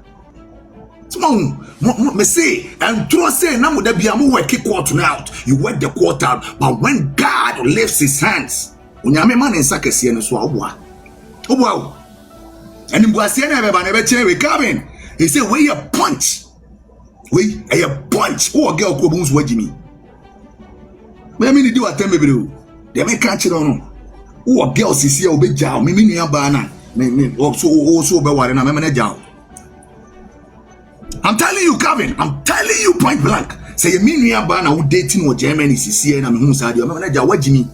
So me say and throw say na mo da bia mo work court out. You work the court out, but when God lifts his hands, onyame man nsa kese no so oboa. Oboa. And mbuase na be ba na be chere we Calvin. He say we a punch. We a punch. Oh girl ko bu nso wagimi. Me ni di watem bebere o. De me ka kire no. Wo girl sisi e obeja me nua ba na. Me so be ware na me na ja. I'm telling you, Calvin. I'm telling you point blank. Say me nua ba na wo dating wo Germany sisi e na me hu sa de me na ja wagimi.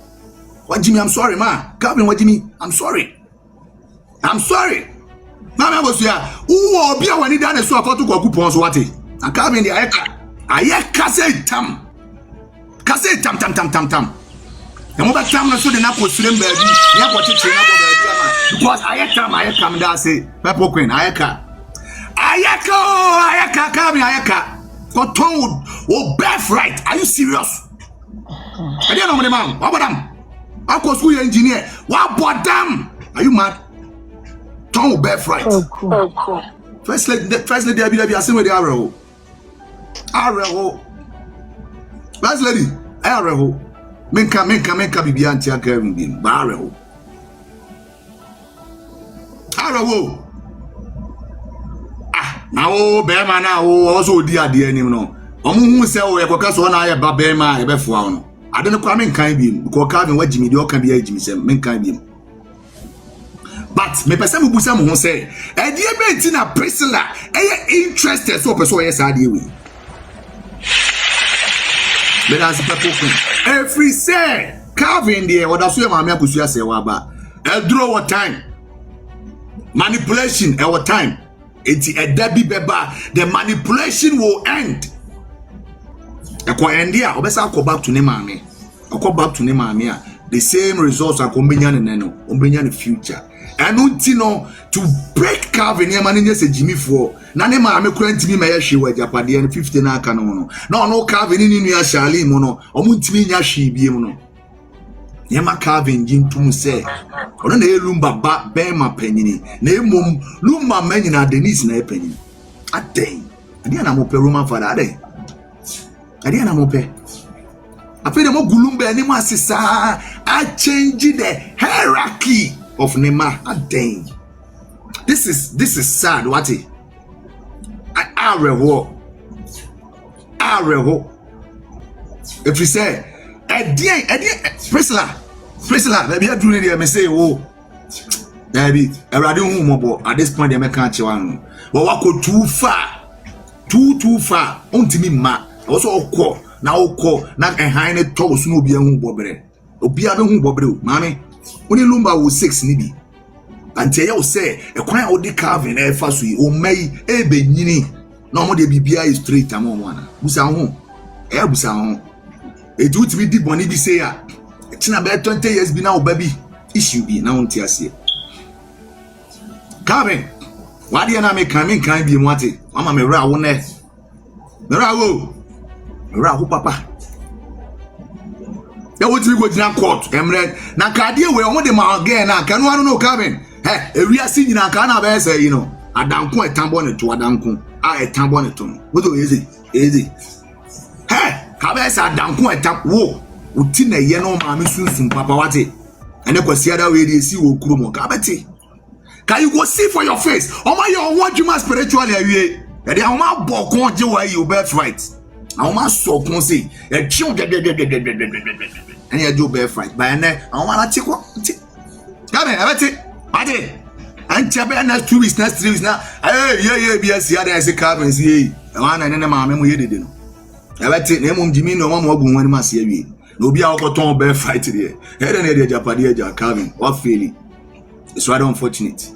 Wagimi, I'm sorry ma. Calvin wagimi, I'm sorry. Mama go so wo obi a wani da na so afoto Kwaku pon so wate. And Calvin the Ayeka say tam. Kase tam. Emo ba tam na so de na posirem ba bi. Ya ko chichi na bo ba bi ama. Because Ayeka me da say Purple Queen Ayeka Calvin Ayeka. Ko ton wo birthright. Are you serious? I don't know man. What about them? I was school engineer. What about them? Are you mad? Ton wo birthright. Oh, cool. First lady abi asin we dey areho. First lady, areho. Menka bibia anti aka bi ba areho. Na o be ma na o also di ade anim no. Omo hu se o ye koka so na aye ba be ma e be foa no. Ade no kwa menkan bi ko Calvin wagimi de o ka bi agimi se menkan bi. But me pese me busa mo ho say e die be nti na Priscilla interested so person yes ade we. But as Purple Queen every say Calvin there what so ma me akosu say wa ba e draw what time manipulation our time it's a debi beba the manipulation will end e ko end here obesa go back to ne maame the same results are combined in future. And no to break Calvin here man say Jimmy for na ne maame kura ntimi ma ya hwe wa japade and 50 na aka no no Calvin ni nua Charlie mo no omo ntimi nya hwe biem no yema Calvin jintum say ono na elumba ba be ma panyini na emom lumba manyina Denise na epanyini aden ade na mo pe Roman father ade na mo pe afede mo gulumba ni mo asesa I change the hierarchy of Nema aden. This is sad. What it? Areho. If you say, Priscilla, baby, I do need to say, oh, baby, I rather home at this point. I can't you one. But what go too far? Too far. Unto me, ma. Also, call now, not a high toast no be a home bobber. Obi a home bobber, mammy. Only lumba was 6 nibi. Until you say a quiet old Calvin a fast we o may a be nini. No more the BBI is straight among one. Busan, it would be the money be say, it's not about 20 years be now, baby. Issue be now on TSC. Calvin, why do you not make coming kind be wanted? I'm a mirror one there. Mirror, papa. ya woti go jina court emre na kadie we omo de ma again na kanu anu no cabin ewiase nyina ka na be say adanko etambo ne to adanko etambo ne to what do easy ka be say adanko etambo uti na ye no ma me sunsun papa wate ene kwasi ada we dey see wo kuro mo ka beti can you go see for your face oma your one juma spiritually awie e dey oma bokon je wa you birth right oma so kon say e chiu and you do birth right by ene oma na tikwo come here abeti ade and chabe next 2 weeks next 3 weeks now yeah BS here dey say carbon see one na ne ma me mo ye dede no abeti na emom jimi no ma ogun wani ma se awie no be akoton birth right there here na dey japade eja carbon what feeling it's rather unfortunate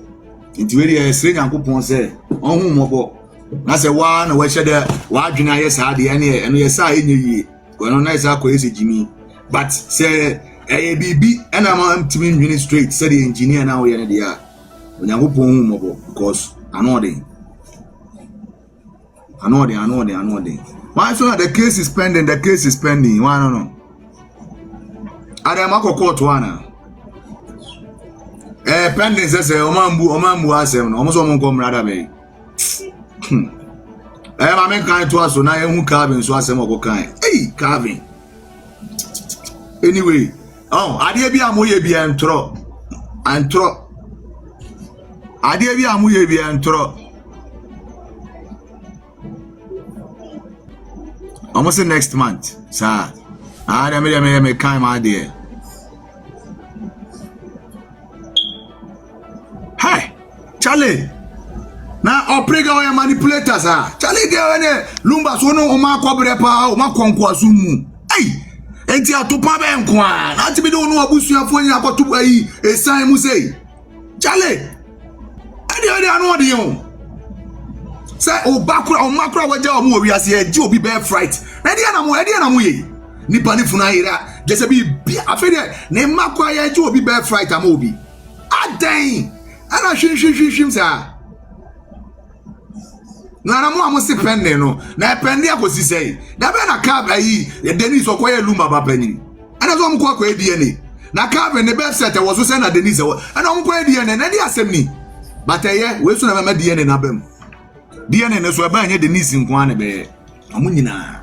nti we dey say Nyankopon say ohun mobo na say wa na we hye wa adwena ye sa de ene ye sa enye yie kono na isa ko ese jimi but say bibi ena ma ntimi nwini straight say the engineer na we ye ne dia Nyankopon ohun mobo because I know them why so the case is pending why no Adama ko court wana pending say omambu asem no omo mo kom rada be ma men kan to aso na ehun Calvin so asem okokan Calvin anyway ade bi amoye bi antro ade bi amoye bi antro almost next month sir me kind my dear. Hey, Charlie. Now oprega o manipulators Charlie dey ene lumba so no o ma kobre pa o ma konko asumu. Hey, enti atopa be nko a. Na ti bi do no abusuafo nya akoto ayi esan mu sei. Charlie. Ade anu ode yon. Say o bakura o makura waja o mu wiase e ji obi be fright. Ade na mu ye. Nipa ni funa ira just be afede ne makwa ya ji obi be fright am obi adan ana hwim sa na mo amosi pende no na pende akosi sei da be na cab ayi e Denis okoye lumba ba pani ana zo mko akoye DNA na cab ne be set e wo so say na Denis e ana mko akoye DNA na di asem ni but eye we so na mama DNA na bam DNA ne so e ba anye Denis nko an be amunyina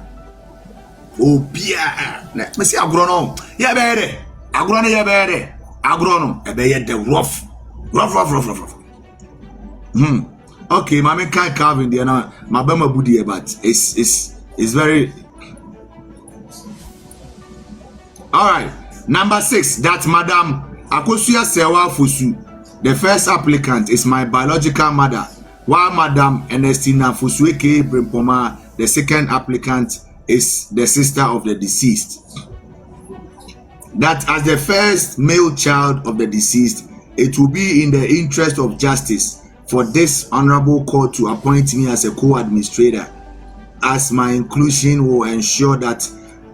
obia na mesi agro ya bere agro no e be ye the rough okay mama can Calvin there na mabama budi but it's very all right. Number 6, that Madam Akosia Sewa Fusu, the first applicant, is my biological mother, while Madam Ernestina Fusueke Brimpoma, the second applicant, is the sister of the deceased. That as the first male child of the deceased, it will be in the interest of justice for this honorable court to appoint me as a co-administrator, as my inclusion will ensure that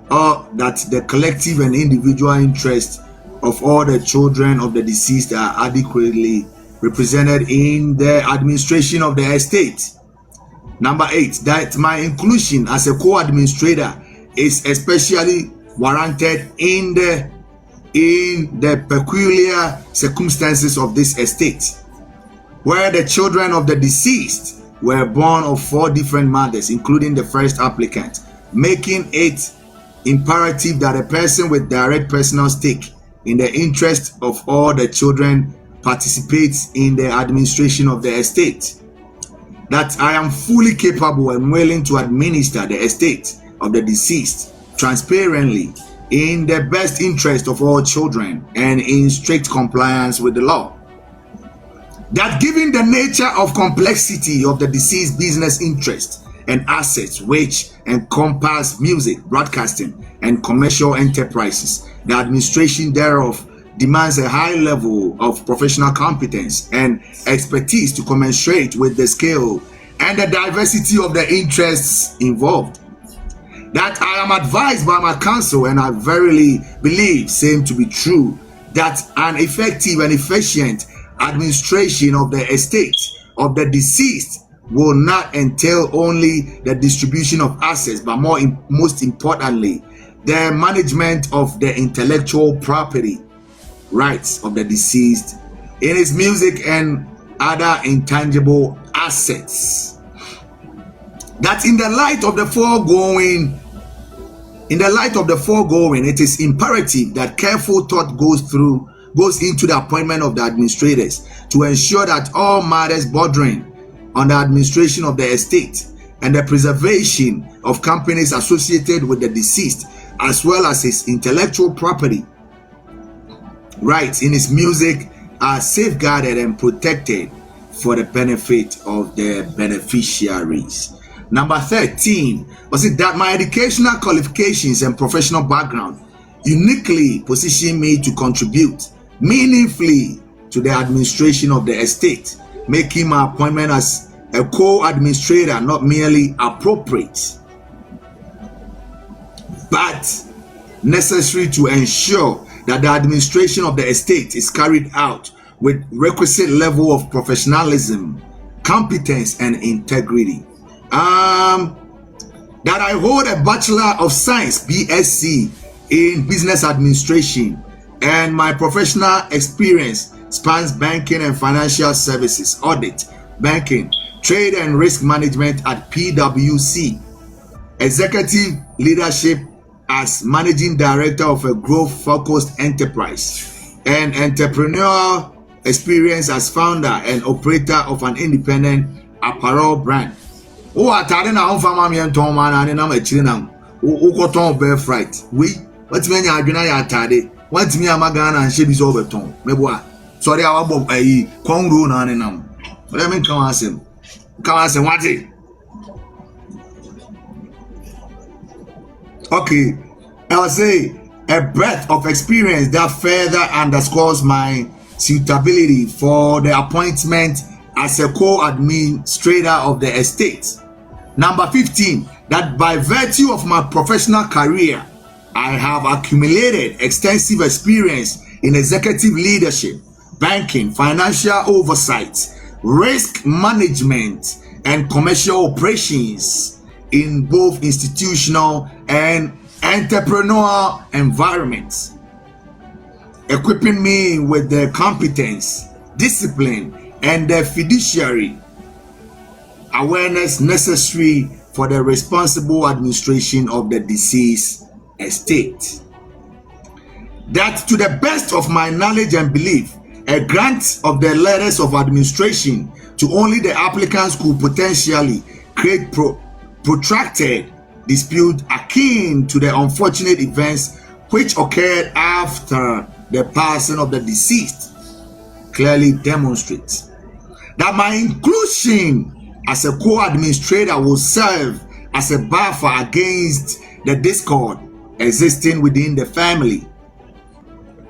the collective and individual interests of all the children of the deceased are adequately represented in the administration of the estate. Number 8, that my inclusion as a co-administrator is especially warranted in the peculiar circumstances of this estate, where the children of the deceased were born of 4 different mothers, including the first applicant, making it imperative that a person with direct personal stake in the interest of all the children participates in the administration of the estate. That I am fully capable and willing to administer the estate of the deceased transparently in the best interest of all children and in strict compliance with the law. That given the nature of complexity of the deceased business interest and assets which encompass music, broadcasting, and commercial enterprises, the administration thereof demands a high level of professional competence and expertise to commensurate with the scale and the diversity of the interests involved. That I am advised by my counsel, and I verily believe same to be true, that an effective and efficient administration of the estate of the deceased will not entail only the distribution of assets, but most importantly, the management of the intellectual property rights of the deceased in his music and other intangible assets. That in the light of the foregoing, it is imperative that careful thought goes into the appointment of the administrators to ensure that all matters bordering on the administration of the estate and the preservation of companies associated with the deceased, as well as his intellectual property rights in his music, are safeguarded and protected for the benefit of the beneficiaries. Number 13 was it that my educational qualifications and professional background uniquely position me to contribute meaningfully to the administration of the estate, making my appointment as a co-administrator not merely appropriate, but necessary to ensure that the administration of the estate is carried out with requisite level of professionalism, competence, and integrity. That I hold a Bachelor of Science, BSc, in Business Administration, and my professional experience spans banking and financial services, audit, banking, trade and risk management at PwC, executive leadership as managing director of a growth-focused enterprise, and entrepreneurial experience as founder and operator of an independent apparel brand. Oh, atade na on fama mi enton man na ma chiri na o koton birthright. We what me nya adwena ya atade. What me amaga na nhye bi so beton. Mebo a. Sorry awa bob ayi konro na ne nam. Let me come asem. Come asem what? Okay. I'll say a breadth of experience that further underscores my suitability for the appointment as a co-administrator of the estate. Number 15, that by virtue of my professional career, I have accumulated extensive experience in executive leadership, banking, financial oversight, risk management, and commercial operations in both institutional and entrepreneurial environments, equipping me with the competence, discipline, and the fiduciary awareness necessary for the responsible administration of the deceased estate. That to the best of my knowledge and belief, a grant of the letters of administration to only the applicants could potentially create protracted dispute akin to the unfortunate events which occurred after the passing of the deceased clearly demonstrates that my inclusion as a co-administrator will serve as a buffer against the discord existing within the family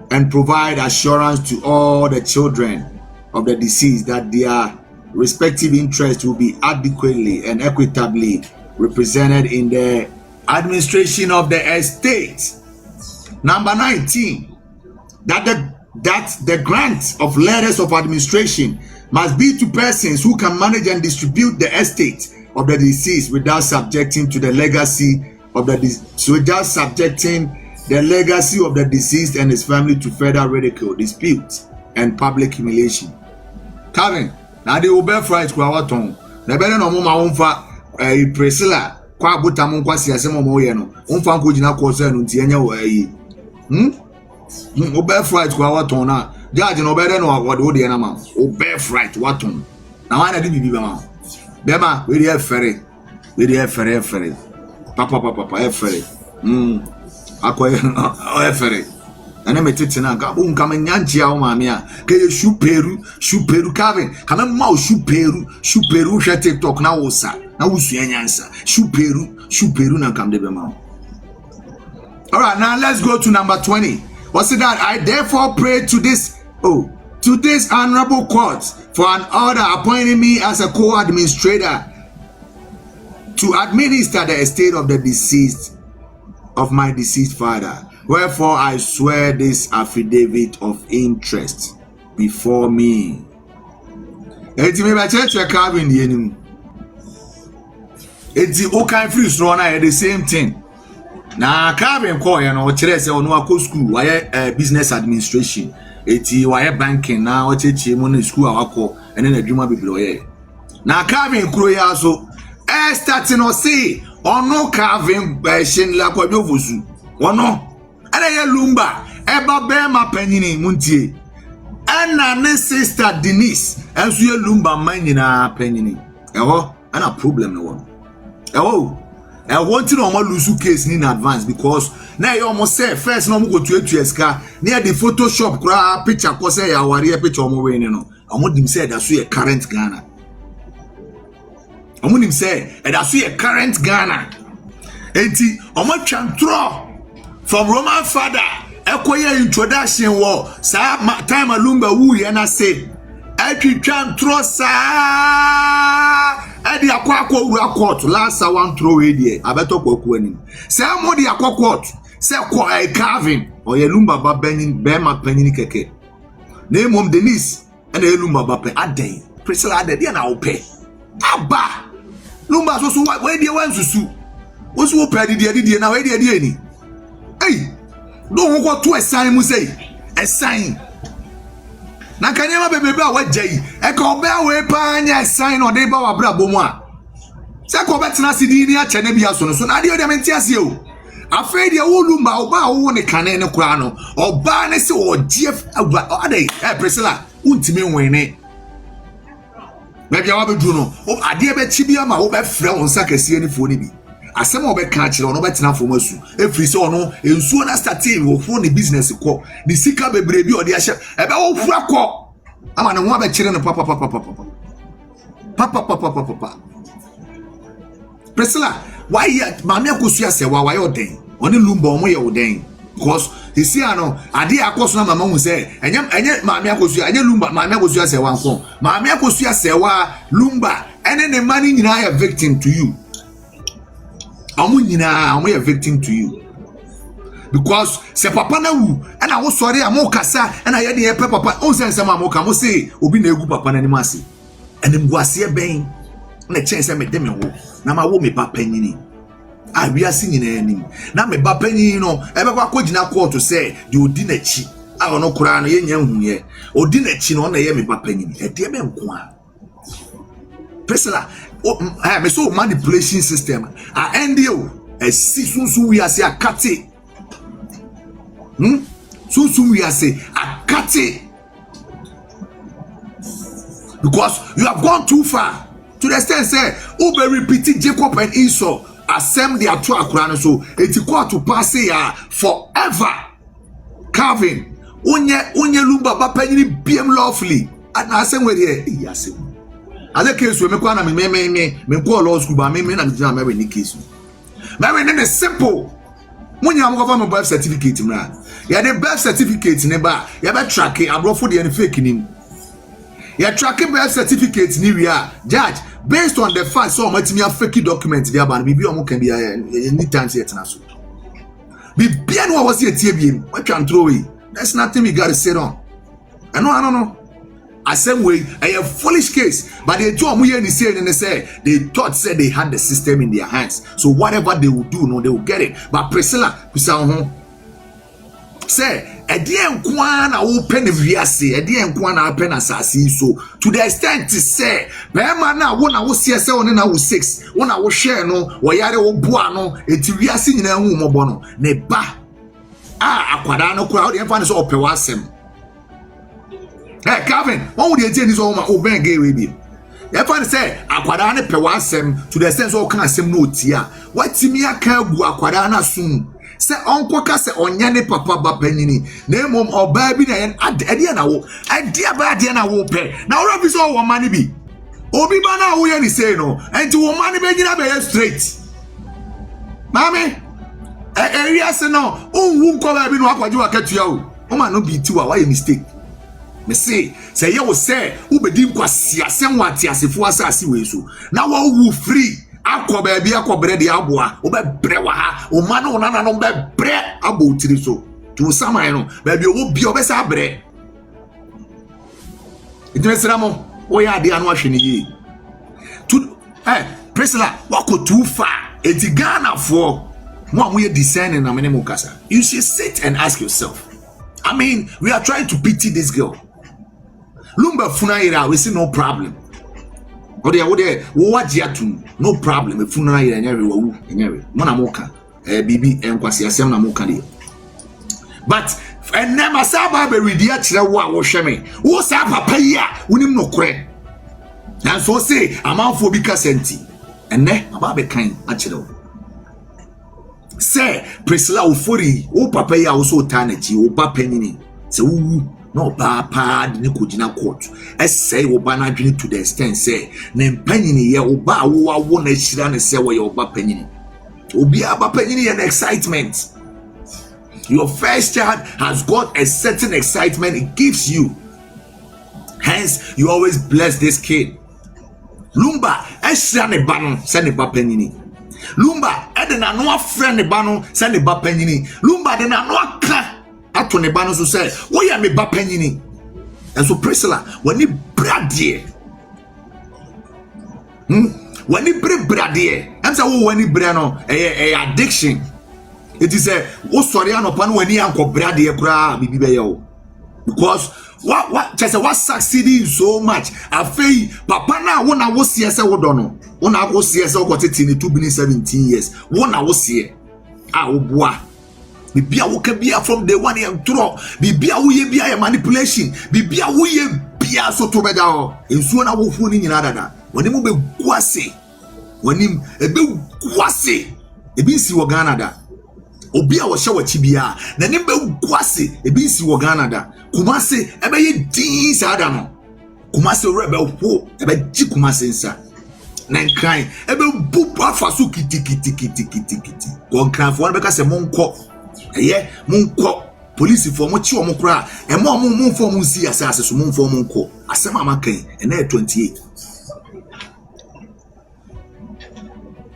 and provide assurance to all the children of the deceased that their respective interests will be adequately and equitably represented in the administration of the estate. Number 19, that the grant of letters of administration must be to persons who can manage and distribute the estate of the deceased without subjecting the legacy of the deceased and his family to further ridicule, dispute, and public humiliation. Karen, now the birthright kwawaton. The better no more umfa Priscilla kwa buta mo kwasi asemo mo ye no. Umfa nko gina ko so no ntianya wo ayi. Birthright kwawaton na. Judge no better no what wo de na ma. Birthright waton. Na wana de bibi ba ma. Bema we dey ferry. We dey ferry. Papa ferry. Akoye ferry. Ana metete na ga bu nka manyanchia wo maame a ke ye shuperu Kevin kana ma o shuperu hwe TikTok na wo sa na wo sua nyansa shuperu na kam de be ma. All right, now let's go to number 20. What's it that I therefore pray to this honorable court for an order appointing me as a co-administrator to administer the estate of the deceased of my deceased father. Wherefore I swear this affidavit of interest before me. Eti me ba church Calvin the enim. Eti o kan free so na the same thing. na Calvin call you know chere say ono akọ school why business administration eti why banking na o cheche mo na school awakọ ene na adwuma bibire oye na Calvin kuro ya so starting no say ono Calvin shin la kwa dovosu ono ana ye lumba eba be ma panyini muntie ana ne sister Denise enso ye lumba manyina panyini eho ana problem no one eho I want to know my lose case in advance because now you almost say first no go to eska near the Photoshop cra picture cause say ya wari picture mo we no I want him say that's your current Ghana. I want him say that's your current Ghana. Enti I want chantro from Roman father ekoye introduction wo sa time alumba wu ye na say chantro sa Edi akwa ura court last one throw there abeto Kwaku anim say mo di akwa court say Calvin or ye lumba ba benin be ma panini keke na mom Denise and ye lumba ba pe aden Priscilla aden dia na ope aba lumba so we dia wan susu wo so ope di na we dia ni hey do ho to esan mu say esan na kanyama bebe ba wajai e ka obe we pa anya sign no dey ba wa bra bomu a se ko betena sidi ni a chene bia so no so na de o menti ase o afei de wo lumba oba wo ne kane ne kura no oba ne se o gf adai Priscilla untimi nwene na bia wa bedu no o ade be chi bia ma wo be frɛ won sakase ni fo ni bi asem obe ka kire ono betena fo masu efiri se ono ensuo na starting wo fo ne business ko ni sika bebre bi ode ahye ebe wo fura ko ama ne ho abe kire ne papa Priscilla why maame akosua se why oden oni lumba omo ye oden because he see ano ade akoso na mama hu se enye maame akosua enye lumba maame akosua se wa nko maame akosua se wa lumba ene ne mani nyina ya victim to you amu a victim to you because se papa na wu na wo sori amu kasa na ye de papa on sense ma amu mo say obi na egu papa na ni ase enim guase ben na chance me dem wo na ma wo me papa nyini a wi ase nyina anim na me papa nyini no e be kwa kogina court say de odi na chi a ono kura no ye nya huye odi na chi no na ye me papa nyini e de be nko a Priscilla me so manipulation system NDO si sunsun we ase akate sunsun we ase akate because you have gone too far to the extent say ube repeat Jacob and Esau assembly atu akura no so eti ko to pass ya forever Calvin onye lumba ba panyini biem lawfully na asem we there yasem ale case we me kwa na me go law school ba me na me we ni case me ne simple munya am go fa me birth certificate mra ya the birth certificate ne ba ya be track abrofo de fake nim ya track birth certificate ni we are judge based on the fact so matimi a fake document there ba bi o mo kan bi anytime say etna so bi bia no was here tie bi what can throw away there's nothing we got to sit on I don't know same way a foolish case but they told me and say they thought said they had the system in their hands so whatever they will do no they will get it but Priscilla say a dear na open viase a dear na open asasi so to the extent to say bema na wona wo siese one na wo 6 wona wo share no wo yare wo boa no enti viase nyina hu mobo no ne ba akwada no kura wo de fa ne so opewa asem. Hey Calvin, what would you say this all my open gay with you? If I say aquadana pewasem to the sense of can sem no tia. What timia can go aquadana soon? Say uncle case onyane papa ba penini. Name mom or baby and idea na wo. Idea ba idea na wo pe. Now what is all money be? Obi bana wo ye say no. And to money be gina be straight. Mami, area say no. Who ko ba bi no akwaji wakatua o. O ma no be tiwa why mistake. Me say you will say ubedi nkwasi asem wati asefo asase we so na wa wu free akọ ba bia akọ bre de aboa wo be bre wa ha o ma no na no be bre abo tiri so to saman no ba bia wo bia obe sa bre idimesira mo wo ya de anu ahwe ne yi to Priscilla wa ko too far eti Ghana for discerning. You should sit and ask yourself. I mean, we are trying to pity this girl. Lumba funaira, we see no problem. No problem. If funaira and Monamoka, Bibi and Kwasiasem Namoka. But and never saba be redia wa sheme. Wo sa papa yi a wonim no kore. And so say amanfo bi kasenti. Enne aba be kan a kire. Say Priscilla ofori wo papa yi a wo so tanachi wo ba panini. Se wu no ba pa de ne kojina court. Say wo ba na dwene to the extent say ne panini ye wo ba wo na hira ne say wo ye wo ba panini. Obi aba panini an excitement. Your first child has got a certain excitement it gives you. Hence, you always bless this kid. Lumba, esra ne bano, send ne bapenini. Lumba, edena no friend ne bano, send ne bapenini. Lumba, dena no ka ato ne bano so say, "Wo ya me bapenini." And so Priscilla, when you bradie, when you bradie, I'm saying when you brano, a addiction. It is a Osoriano pan when he uncle Brady because what succeeding so much. I feel Papa now when I was here, I don't know. When I was here, I got it in 17 years. When I was here, I boy. Bibia wo ka bia from the one and throw. Bibia wo ye bia manipulation. Bibia wo ye bia so to beda o. Ensuo na wo fu ni nyina dada. When him be guase. When him be guase. Ebi si wo Ghana da. Obia wo hye wachi bia na ne be guase ebi nsi wo Ghana da Kumase ebe ye din sa da no Kumase rebe ho ebe ji Kumase nsa na nkran ebe bu afa so kiti konkran fo be ka se monko eye monko police fo mo chi o mo kra e mo fo mo nsi asase so mo fo mo nko asem amakan e na 28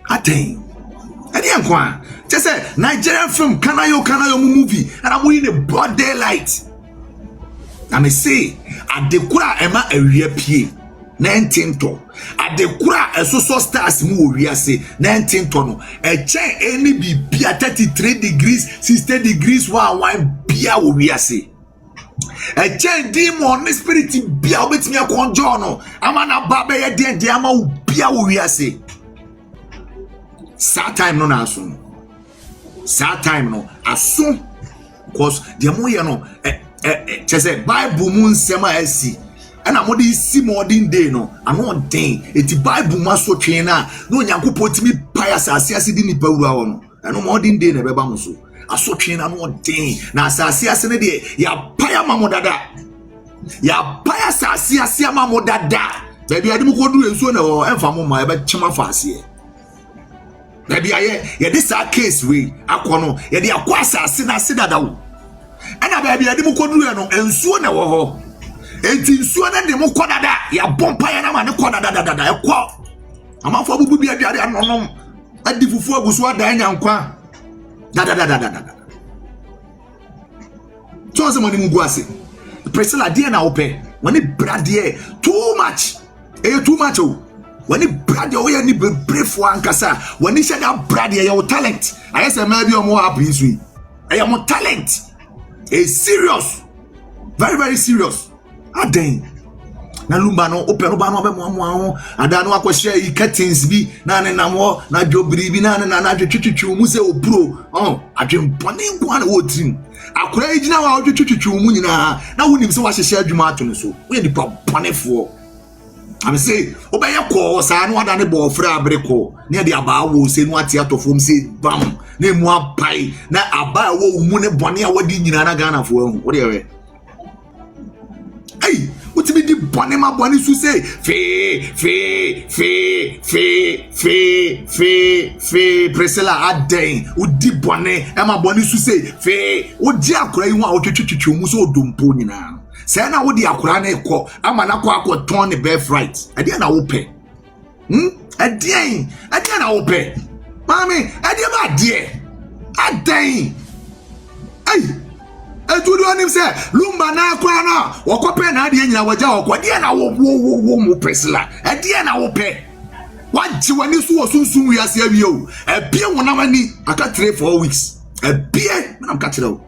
attain edi enkwa just say Nigerian film Kanayo movie and I'm in a broad daylight. I may say at the kura ema area pie 19 to at the kura so stars mu we say 19 to no e chen any be 33 degrees 60 degrees one bia we say e chen demon spirit bia obetimi akonjo no amana baba ye de ama bia we say sad time no na so sad time no aso because the moye no say Bible mun sema esi and amode isi modern day no ano den eti Bible ma so twen na no nyankopɔ timi pious asase di nipa wura wo no ano modern day na beba mo so aso twen na no den na asase ne de ya paya mamodada ya paya asase mamodada baby adi mo kodu enso na o emfa mo ma e be chema faase baby aye this case we akono ye de akwa asase na sedada wo ana baby adi mo kodu no enso na wo ho enti nsuo na de mo kodada ya bompa ya na ma ne kodada dada ekọ amafo abubu bi aduare anonom adi fufu aguso adan nyankwa dada so se mani mugu ase Priscilla dia na ope woni brade too much o woni brade o ye ni bebrefo ankasa woni she da brade ye your talent ayese ma bi o mo happen so yi mo talent is serious, very very serious. Aden na lumba no open no ba no be mo ada no akwhye yi curtains bi na ne namo na dwobiri bi na dwetwetwu mu se opro adwempone nko na wo trim akora yi gina wa dwetwetwu mu nyina na wonim se wa hyehye adwuma ato no so we di ponefo am say obeye ko sa no ada ne bo fra abreko ne de aba wo se no ate atofom se bam na emu apai na aba wo mu ne bone a wadi nyina na Ghana fo ahu wo de we hey, what me di bone ma bone su say fe Priscilla aden udi bone e ma bone su say fe odi akora yi hu a otwetwetwu mu so odompo nyina say na wodi akora na ekọ ama na kwa ton ne birthright ade na wo pe ade na wo pe mami ade ba de aden hey etudu onim se lumba na akwa na wokope na ade nyina waja okọ de na wo mu Priscilla ade na wo pe What you want is so soon we are saying you. A beer one money, I got 3-4 weeks. A beer, I'm catching out.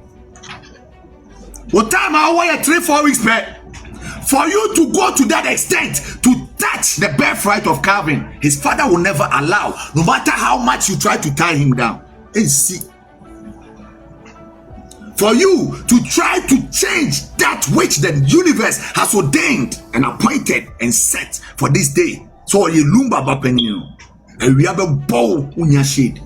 What time I want 3-4 weeks back? For you to go to that extent to touch the birthright of Calvin, his father will never allow, no matter how much you try to tie him down. And see, for you to try to change that which the universe has ordained and appointed and set for this day. So you lumba bapenino, and we have a bow unya shade.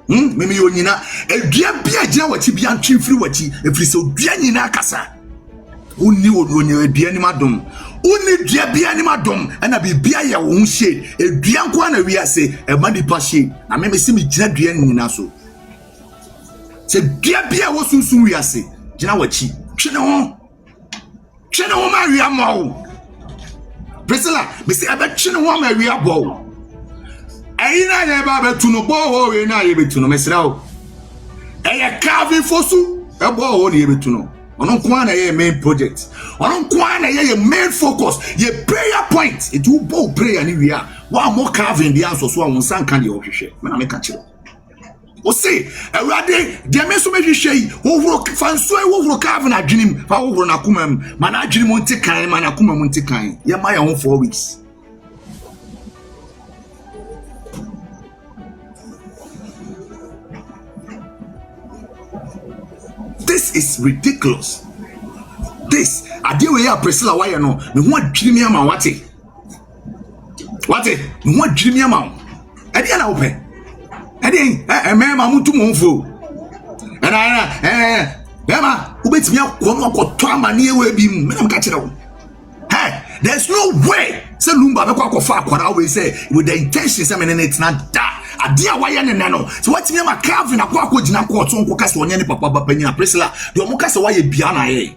Mimi yonina, a dear beer, what you be untrim free what you, if you so bianina casa. Uni would be animadum. Only dear be animadum, and I be beer your own shade. A bianquana we are say a money pass shade. I may see me jet bianinaso. Say dear beer was soon we are say. Jinawachi, Chino Maria Mo. Priscilla, Missy, I bet Chino Maria Bow. I never to no bow or I able to know myself. A carving fosu, a bow able to know. On a main project. On a main focus. Ye prayer point. It will both pray and we are. One more carving the answer so I won't sank candy or share. When I make a chill. O say, a rade, dear Meso Meshay, over Fansoy over carving a dream, over Nakumam, Manajim Montekai, Manakuma Montekai. Ye my own 4 weeks. This is ridiculous. This, I deal with Priscilla, why you know, me want Jimmy Amount, what it? Me want Jimmy Amount. I didn't open. I didn't, a man, I'm to move. And Emma, who beats me up, one more time, near where be, I'm catching out. Hey, there's no way. Say Lumba, what I always say, with the intentions, I mean, it's not that. A dear why and nano. So what's me a Calvin a Kwaku Jina Court on Cocas Papa Penina Priscilla, the Mocasa why a piana.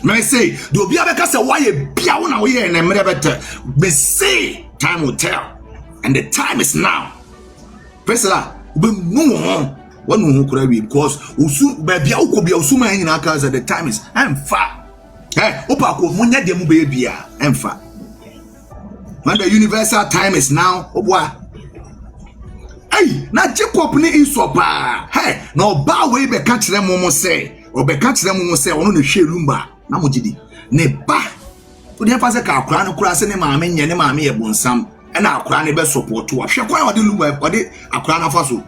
May say, do be a Casa why a piano here and a better. But say, time will tell. And the time is now. Priscilla, but no one who could be because Usu baby could be Usuma in our cars at the time is I'm far. Hey, Opako, Munya de Mubia, I'm far. When the universal time is now, Obwa. Hey, na Jacob ni insopa. Hey, no ba we be catch them momo say. Or be catch them momo say ono ne hwe lumba. Na mojidi. Ne ba. To dey fa say ka akura no kura se ne maame nye ne maame ye bonsam. E na akura ne be support wo. Hwe kwan ode lumba ode akura na fa so.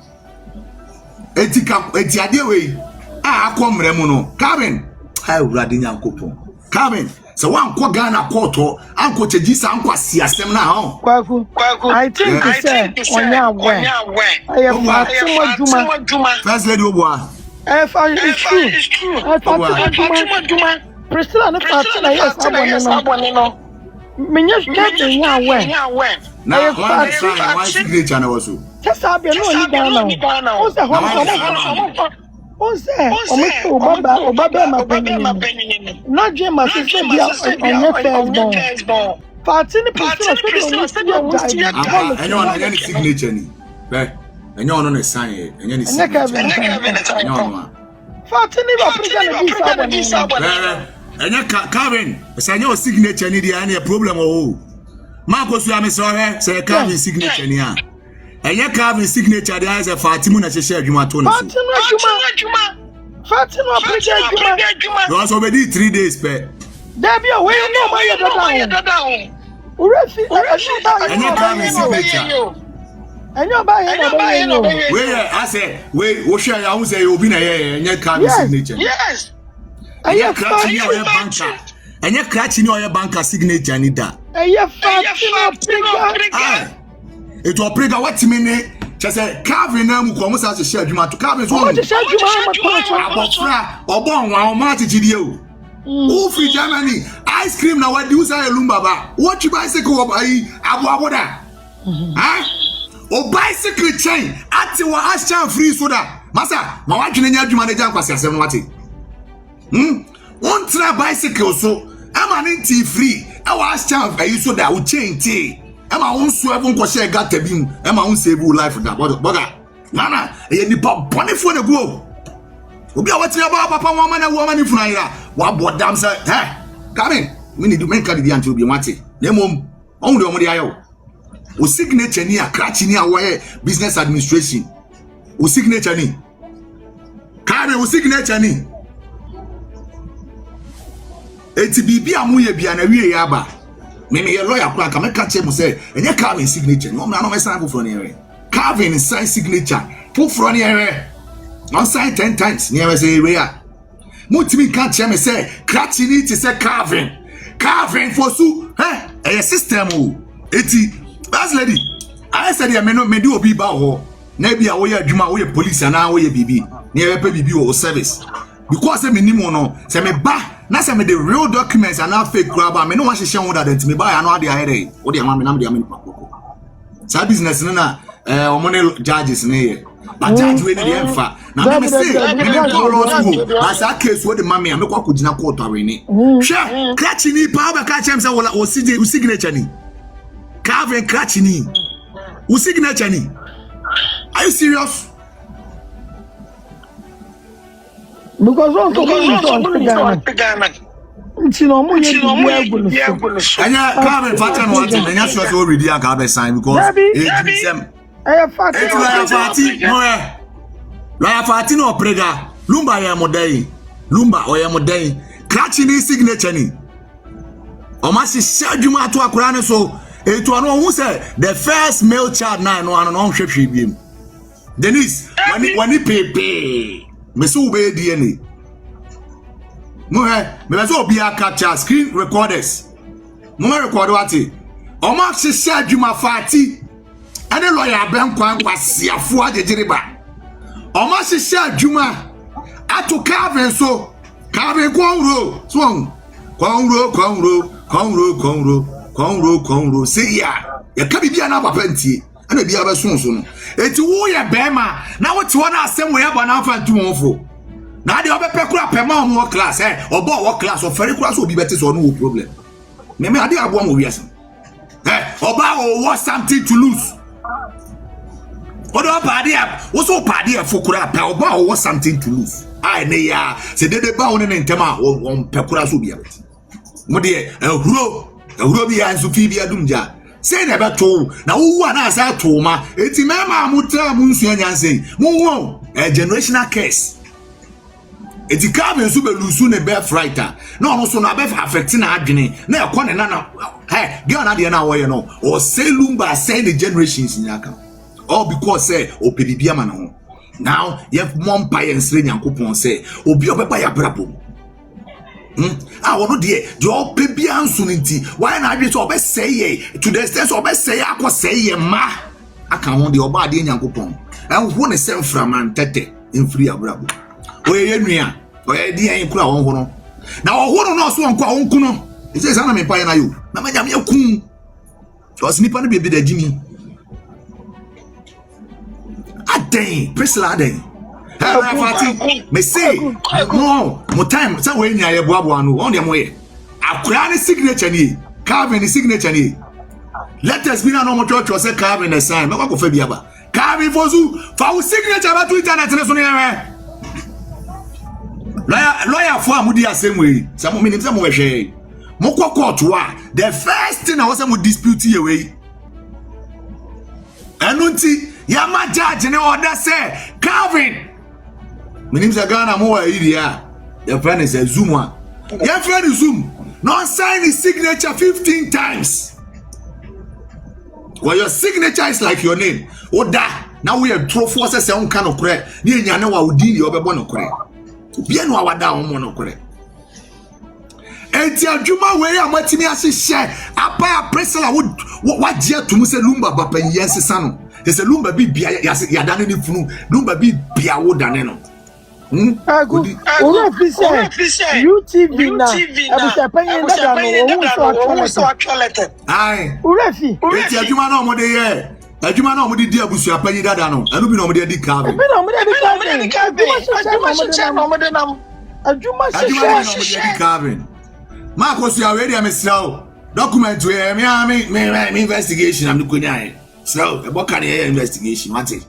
Eti ade we. Ah akomre mu no. Karen. Hey, urade nyankopon. Karen. So one kwa Ghana koto, anko chejisa anko asiyasem na ho. Kwaku. I think you say onya we. I am Fatima Juma. First lady Obwa. It's true. Fatima Juma. Priscilla na Fatima yes abone no. Menya nya we. Na one signature na waso. Just abi no ni Ghana. O se ho. O se Obaba ma penini. Na je ma se bia onye firstborn. Fatini Priscilla said any signature ni. Be. Enye ono ne sign e. Enye ni signature. Enye ono. Fatini ba Priscilla di sabon. Enye Karen, say enye o signature ni dia na a problem o. Marco so am sorry, say Karen signature ni a. Enye Karen signature dia say Fatima na hye adwuma to no. Fatima Priscilla. You also be 3 days pe. There be a way no my dada. Urefi enye Karen signature. Enye ba here no. We I say we wo hwe ya hu say obi na ye enye Karen signature. Yes. Enye Karen ni oye banker. Enye Karen ni oye banker signature ni da. Enye Fatima. It will pray that what mean just say Calvin na mu ko mo sa share adwuma to Calvin so mo share adwuma ma abofra obon wa o ma tichidi o o free Germany ice cream na what do say lumba ba what you bicycle of ayi abo da o bicycle chain ati wa ashan free soda masa ma wa dwene nya adwuma na jan kwase asem no wate on tra bicycle so ama nti free e wa ashan ayi soda o chain ti Emma won so even ko share gata bi mu Emma won save life da boga nana e nipa bonefo na go obi a wati aba papa wo ma na wo ma ni funa ira wa bodam say come in we need to make card di anti obi wate na mom on de omo de ayo o signature ni akrachi ni awoye business administration o signature ni Carvin o signature ni eti bibi amuye bia na wie ya ba me ye lawyer kwa ka me ka che mo say enye Carvin signature no na no me sign for ni Carvin sign signature for ni on sign 10 times ni say we ya mutimi ka che me say krachi ni ti say Carvin for su a system o eti as lady I said ya me no me di obi ba ho na bia wo ya adwuma wo ya police na wo ya bibi ni e pe bibi wo service because me ni mo no se me ba na se me the real documents and not fake grab me no wan hye ho that me ba ya no ade ahere wo de ama me na me de ama pakoko sa business na omo ne judges ne ye but judge we dey enfa na me say me dey call law school as a case wo de mama me kwa kugina court are ni hwe krachi ni pa ba ka chem say wo signature ni Carvin krachi ni wo signature ni. Are you serious? Because one to Ghana. Ntino mo ye anya Carvin pattern what and anya sure so ready aka be sign because la fati no prega lumba ya modai lumba o ya modai krachi ni signature ni o ma si adwuma to akura ne so etu anu hu say the first male child na no anu no hwehwe biem Denise wani pepe me so be DNA mo me so obi capture screen recorders mo record what o ma hye adwuma fati ane lawyer ben kwasiafo agegireba o ma hye adwuma ato Carvin so Carvin konro so konro say ya ka bibia na papa ntie ana bia be sonso no eti wo ye bema na wo te wona asem wo ya ba na afa ntumofo na de obepe kura pema mo class obo wo class o fere kura so obi beti so no wo problem me ade abo mo wiase oba wo something to lose odo pa ade wo so pa ade fokura pa oba wo something to lose ai ne ya se dede ba woni ne ntema wo pe kura so bia beti mo de ehuro bi ya nsu fi bia dumja say never to na wo na asa to ma eti mema amutra mu nsu anyanse mo wo generational curse eti Carvin so be lusu ne birth right na ono so na be affect na adwene na ekọ ne na girl na de na wo ye no o say lumba say the generations nyaka all because say o pedibia ma na ho now ye mom pa ye nsre nyankopon say obi obepa ya brabo wono de o pebia nsu nti why na adwe so obeseye to the extent obeseye akoseye ma aka ho de oba de nyankopon enwo ne sem framan tete enfiri abrabo oye nua oye di en kura won hono na wo no so nko won kuno ise sana me pa na yo na manya me kun so snipa no be da jimi aden Priscilla aden me say no mo time say we nya ye boabo anu on dem we akura ni signature ni Carvin ni signature ni let us be na no mo church say Carvin the sign me kwa fa biaba Carvin fozu fa wo signature ba to internet ne so ne lawyer for amudi asem we say mo minim say mo hwe mo kwa court wa the first thing I was mo dispute ye we anunti ya ma judge ne order say Carvin minim say Ghana mo wa iria your friend is a zoom one your friend is zoom no sign his signature 15 times well your signature is like your name oda now we are throw forces say on kind of correct ni enya ne wa odi ni obebo no correct bia no awada on mo no correct enti adwuma we amatimi ahye apa Priscilla wo je atum say lumba bapa yensesa no say lumba bi bia ya dane ni funu lumba bi bia wo dane no UTV na abushapanye ndada no so actualete ai urefi eti adwuma na omode ye adwuma na omode di abushapanye dada no anu bi na omode di Carvin bi na omode di Carvin adwuma di Carvin ma ko so ya we dia mesrawo document we me investigation am dukonya so e boka na investigation wate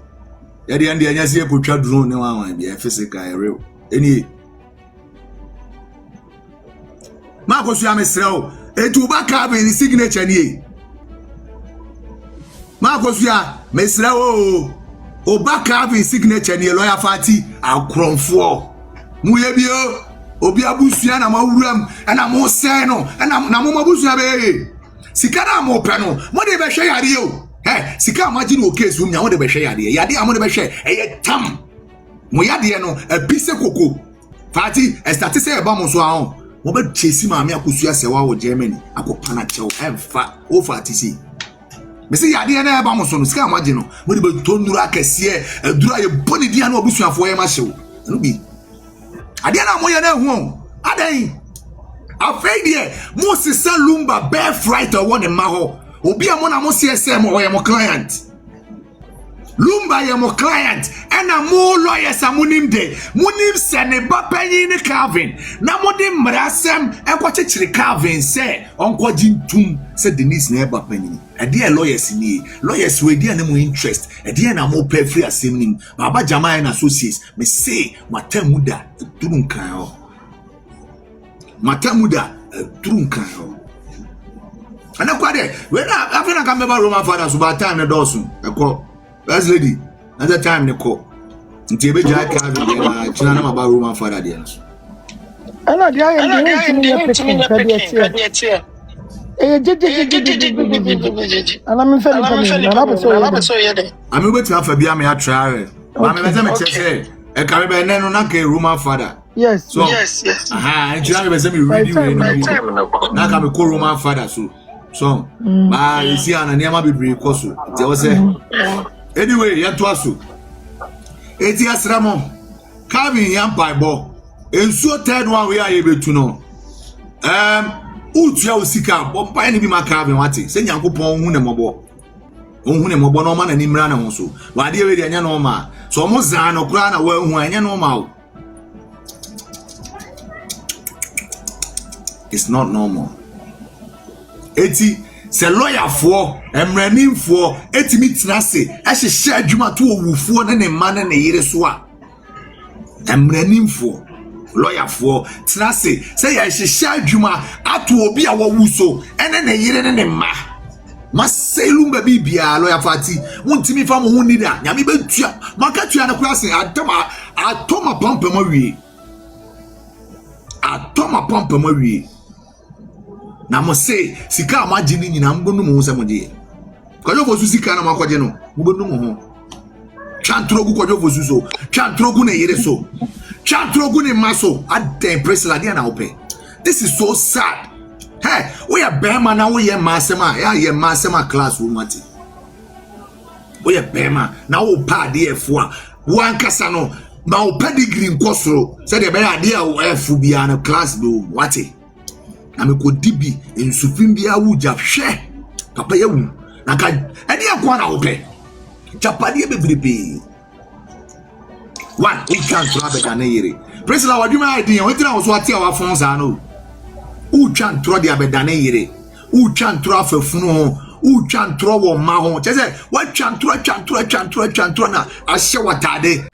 ya di ande anya se potwa drone ne wan bia physical real eni ma ko so ya mesrawo etu ba Carvin signature ni Makosua mesra o oba Calvin signature ne lawyer party akronfo mu ye bio obi abusua na mawuram na mo se no na mo mabusua be sika na mo pe no mo de be hwe yade o sika ma gi no case wo nya mo de be hwe yade mo de be hwe eye tam mo yade no abise koko party start say e ba mo so ahon mo be chesi ma me akosua se wa wo Germany akopana chew emfa o party si Mesi yade na eba mo so no sika amaje no mo de be tondura akese adura ye boni dia na obusuafo ye ma hyew no bi ade na mo ye na hu adan afei de mo sisa lumba birthright o won ma ho obi a mo na mo CSM o ye mo client lumba ye mo client ena mo lawyers amunim de munim se ne ba panyin ne Calvin na mo de mrasem enkwachechire Calvin se onko jintum se Denise na eba panyin ade lawyers ni lawyers we dia na mo interest ade na mo pay free asem nim baba Jamaican associates me say matamuda turunkan o matamuda turunkan o ana kwade we na afena ka meba Roman fathers ba time na dosun eko first lady at the time ne ko nti be ja ka be na china na maba Roman father there so ana dia ye ntimi pe tie ana me feli na so ye de ami be tia fa bia me atra ma me be me cheche e ka be ne no na ka Roman father yes so yes china be say me ready we na ka me ko Roman father so ba isi ana niam be bre ko so te wo say anyway yanto aso eti asramo Calvin yan Bible ensuo third one we are betu no utua osika bompa ni bi ma Calvin wate se nyankopon hu ne mobo no ma na ni mra na ho so wade we de anya no ma so mo zan no kura na wa hu anya no ma o it's not normal eti se lawyer for emranim for etimi tinase ehye adwuma to owufuo ne ma ne yire so a emranim for lawyer for tinase se ya ehye adwuma ato obi a wawuso ene ne yire ne ma maselum ba bibia lawyer party wontimi fa mo hu ni da nyame betua makatua na kura se atoma pompa ma wie na mo say sika amaje ni nyina mbonu mo se mo de kwajo fosu sika na makwaje no mbonu mo ho chantrogu kwajo fosu so chantrogu na yire so chantrogu ni maso aden presila dia na ope. This is so sad. Hey, we are bema na we ye masema ya ye masema class womati we are bema na wo pa de efo a wo ankasa no na wo pedigree nkosoro se de be ya de a efu bia na class do wati amekodibi ensufin bia wuja hwe papa yawu na ka ade akwa na ope japade bebrebe one we can travel ka na yire presila wadwuma idea wetina wo so ate a wafon za no ucha ntro de abedane yire ucha ntro afafunu ucha ntro wo ma ho chese wa cha ntro na ahye watade